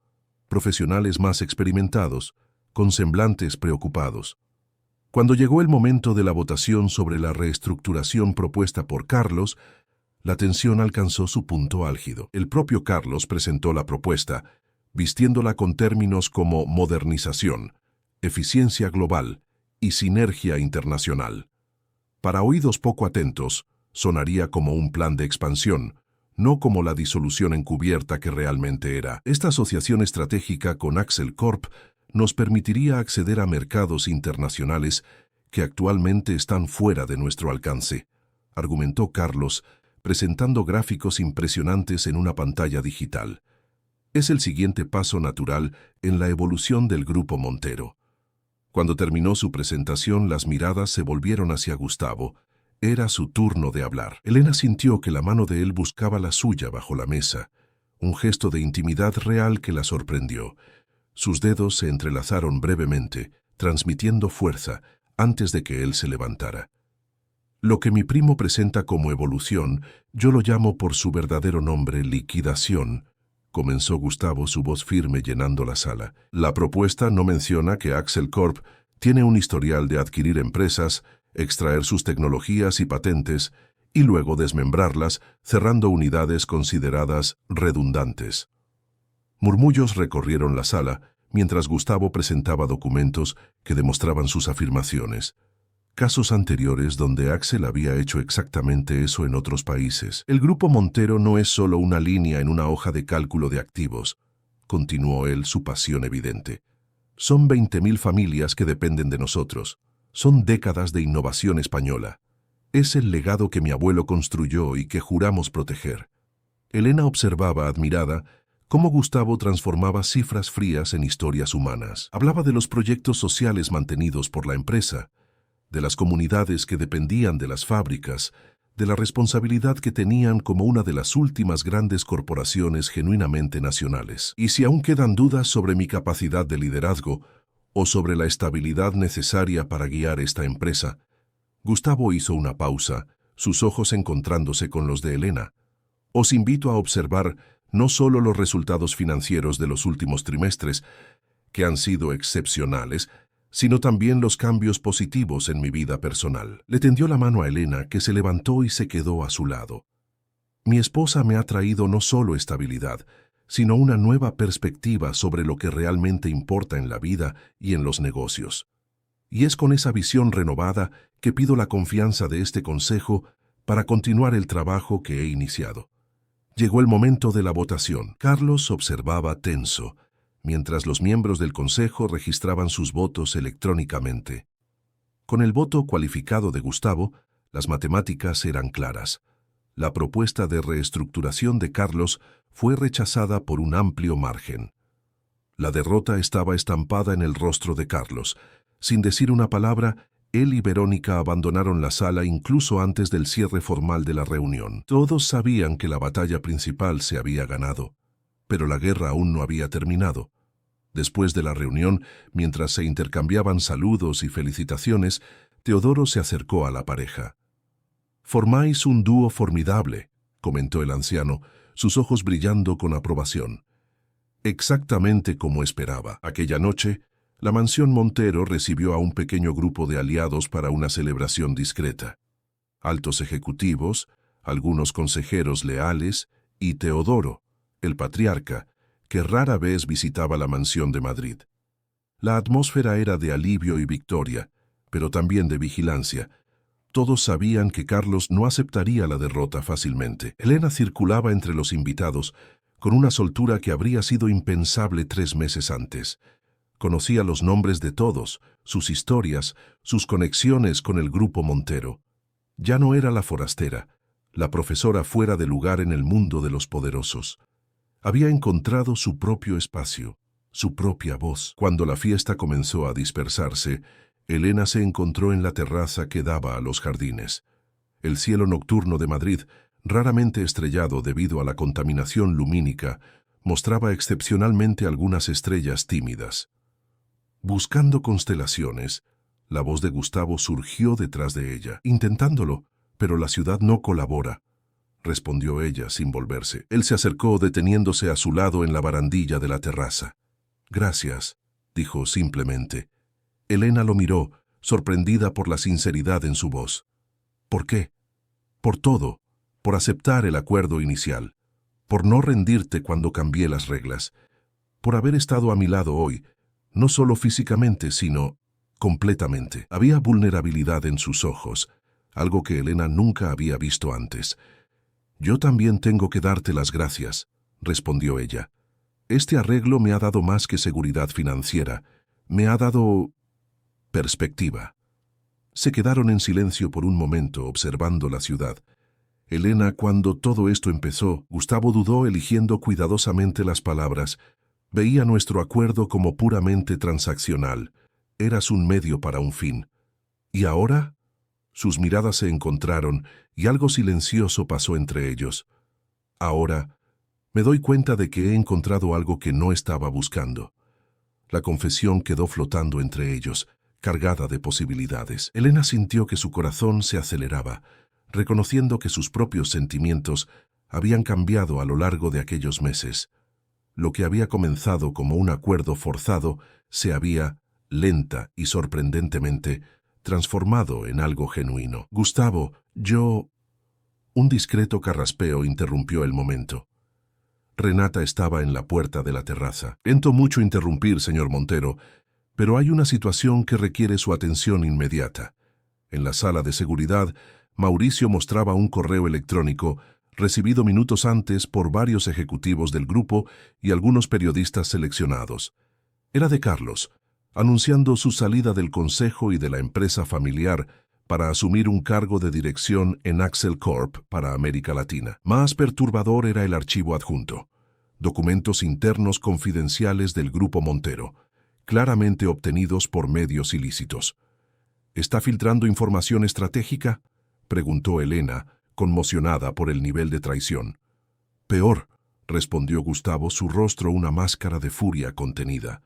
profesionales más experimentados, con semblantes preocupados. Cuando llegó el momento de la votación sobre la reestructuración propuesta por Carlos, la tensión alcanzó su punto álgido. El propio Carlos presentó la propuesta, vistiéndola con términos como modernización, eficiencia global y sinergia internacional. Para oídos poco atentos, sonaría como un plan de expansión, no como la disolución encubierta que realmente era. Esta asociación estratégica con Axel Corp nos permitiría acceder a mercados internacionales que actualmente están fuera de nuestro alcance, argumentó Carlos, presentando gráficos impresionantes en una pantalla digital. Es el siguiente paso natural en la evolución del Grupo Montero. Cuando terminó su presentación, las miradas se volvieron hacia Gustavo. Era su turno de hablar. Elena sintió que la mano de él buscaba la suya bajo la mesa, un gesto de intimidad real que la sorprendió. Sus dedos se entrelazaron brevemente, transmitiendo fuerza, antes de que él se levantara. «Lo que mi primo presenta como evolución, yo lo llamo por su verdadero nombre, liquidación», comenzó Gustavo, su voz firme llenando la sala. «La propuesta no menciona que Axel Corp tiene un historial de adquirir empresas, extraer sus tecnologías y patentes, y luego desmembrarlas, cerrando unidades consideradas redundantes». Murmullos recorrieron la sala, mientras Gustavo presentaba documentos que demostraban sus afirmaciones. Casos anteriores donde Axel había hecho exactamente eso en otros países. «El Grupo Montero no es solo una línea en una hoja de cálculo de activos», continuó él, su pasión evidente. «Son 20.000 familias que dependen de nosotros. Son décadas de innovación española. Es el legado que mi abuelo construyó y que juramos proteger». Elena observaba, admirada, cómo Gustavo transformaba cifras frías en historias humanas. Hablaba de los proyectos sociales mantenidos por la empresa, de las comunidades que dependían de las fábricas, de la responsabilidad que tenían como una de las últimas grandes corporaciones genuinamente nacionales. «Y si aún quedan dudas sobre mi capacidad de liderazgo o sobre la estabilidad necesaria para guiar esta empresa», Gustavo hizo una pausa, sus ojos encontrándose con los de Elena. «Os invito a observar no solo los resultados financieros de los últimos trimestres, que han sido excepcionales, sino también los cambios positivos en mi vida personal». Le tendió la mano a Elena, que se levantó y se quedó a su lado. «Mi esposa me ha traído no solo estabilidad, sino una nueva perspectiva sobre lo que realmente importa en la vida y en los negocios. Y es con esa visión renovada que pido la confianza de este consejo para continuar el trabajo que he iniciado». Llegó el momento de la votación. Carlos observaba tenso, mientras los miembros del consejo registraban sus votos electrónicamente. Con el voto cualificado de Gustavo, las matemáticas eran claras. La propuesta de reestructuración de Carlos fue rechazada por un amplio margen. La derrota estaba estampada en el rostro de Carlos. Sin decir una palabra, él y Verónica abandonaron la sala incluso antes del cierre formal de la reunión. Todos sabían que la batalla principal se había ganado, pero la guerra aún no había terminado. Después de la reunión, mientras se intercambiaban saludos y felicitaciones, Teodoro se acercó a la pareja. Formáis un dúo formidable, comentó el anciano, sus ojos brillando con aprobación. Exactamente como esperaba. Aquella noche, la mansión Montero recibió a un pequeño grupo de aliados para una celebración discreta. Altos ejecutivos, algunos consejeros leales y Teodoro, el patriarca, que rara vez visitaba la mansión de Madrid. La atmósfera era de alivio y victoria, pero también de vigilancia. Todos sabían que Carlos no aceptaría la derrota fácilmente. Elena circulaba entre los invitados con una soltura que habría sido impensable 3 meses antes. Conocía los nombres de todos, sus historias, sus conexiones con el grupo Montero. Ya no era la forastera, la profesora fuera de lugar en el mundo de los poderosos. Había encontrado su propio espacio, su propia voz. Cuando la fiesta comenzó a dispersarse, Elena se encontró en la terraza que daba a los jardines. El cielo nocturno de Madrid, raramente estrellado debido a la contaminación lumínica, mostraba excepcionalmente algunas estrellas tímidas. Buscando constelaciones, la voz de Gustavo surgió detrás de ella. Intentándolo, pero la ciudad no colabora, respondió ella sin volverse. Él se acercó deteniéndose a su lado en la barandilla de la terraza. Gracias, dijo simplemente. Elena lo miró, sorprendida por la sinceridad en su voz. ¿Por qué? Por todo, por aceptar el acuerdo inicial, por no rendirte cuando cambié las reglas, por haber estado a mi lado hoy, no solo físicamente, sino completamente. Había vulnerabilidad en sus ojos, algo que Elena nunca había visto antes. Yo también tengo que darte las gracias, respondió ella. Este arreglo me ha dado más que seguridad financiera, me ha dado perspectiva. Se quedaron en silencio por un momento observando la ciudad. Elena, cuando todo esto empezó, Gustavo dudó eligiendo cuidadosamente las palabras. Veía nuestro acuerdo como puramente transaccional. Eras un medio para un fin. ¿Y ahora? Sus miradas se encontraron y algo silencioso pasó entre ellos. Ahora, me doy cuenta de que he encontrado algo que no estaba buscando. La confesión quedó flotando entre ellos, cargada de posibilidades. Elena sintió que su corazón se aceleraba, reconociendo que sus propios sentimientos habían cambiado a lo largo de aquellos meses. Lo que había comenzado como un acuerdo forzado se había, lenta y sorprendentemente, transformado en algo genuino. Gustavo, yo... Un discreto carraspeo interrumpió el momento. Renata estaba en la puerta de la terraza. Siento mucho interrumpir, señor Montero, pero hay una situación que requiere su atención inmediata. En la sala de seguridad, Mauricio mostraba un correo electrónico recibido minutos antes por varios ejecutivos del grupo y algunos periodistas seleccionados. Era de Carlos, anunciando su salida del consejo y de la empresa familiar para asumir un cargo de dirección en Axel Corp para América Latina. Más perturbador era el archivo adjunto. Documentos internos confidenciales del Grupo Montero, claramente obtenidos por medios ilícitos. ¿Está filtrando información estratégica?, preguntó Elena, conmocionada por el nivel de traición. Peor, respondió Gustavo, su rostro una máscara de furia contenida.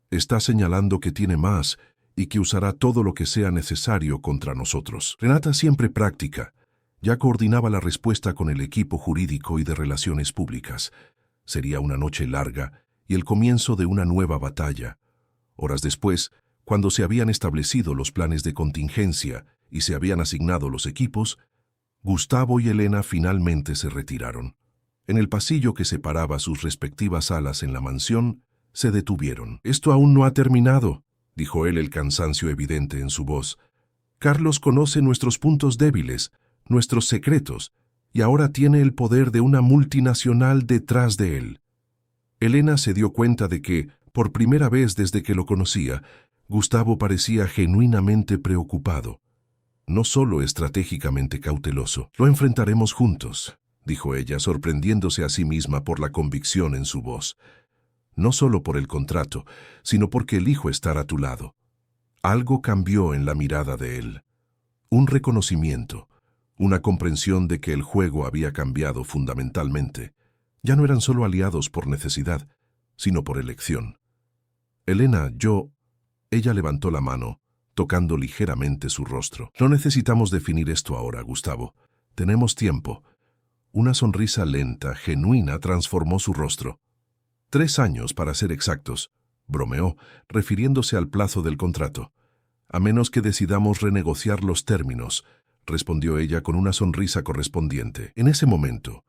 Está señalando que tiene más y que usará todo lo que sea necesario contra nosotros. Renata, siempre práctica, ya coordinaba la respuesta con el equipo jurídico y de relaciones públicas. Sería una noche larga y el comienzo de una nueva batalla. Horas después, cuando se habían establecido los planes de contingencia y se habían asignado los equipos, Gustavo y Elena finalmente se retiraron. En el pasillo que separaba sus respectivas salas en la mansión, se detuvieron. «Esto aún no ha terminado», dijo él, el cansancio evidente en su voz. «Carlos conoce nuestros puntos débiles, nuestros secretos, y ahora tiene el poder de una multinacional detrás de él». Elena se dio cuenta de que, por primera vez desde que lo conocía, Gustavo parecía genuinamente preocupado. No solo estratégicamente cauteloso. «Lo enfrentaremos juntos», dijo ella, sorprendiéndose a sí misma por la convicción en su voz. «No solo por el contrato, sino porque elijo estar a tu lado». Algo cambió en la mirada de él. Un reconocimiento, una comprensión de que el juego había cambiado fundamentalmente. Ya no eran solo aliados por necesidad, sino por elección. «Elena, yo...» Ella levantó la mano, tocando ligeramente su rostro. «No necesitamos definir esto ahora, Gustavo. Tenemos tiempo. Una sonrisa lenta, genuina, transformó su rostro. 3 años, para ser exactos, bromeó, refiriéndose al plazo del contrato. A menos que decidamos renegociar los términos, respondió ella con una sonrisa correspondiente. En ese momento,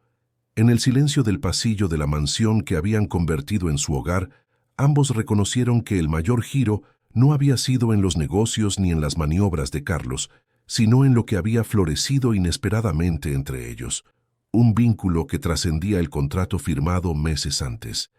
en el silencio del pasillo de la mansión que habían convertido en su hogar, ambos reconocieron que el mayor giro no había sido en los negocios ni en las maniobras de Carlos, sino en lo que había florecido inesperadamente entre ellos, un vínculo que trascendía el contrato firmado meses antes.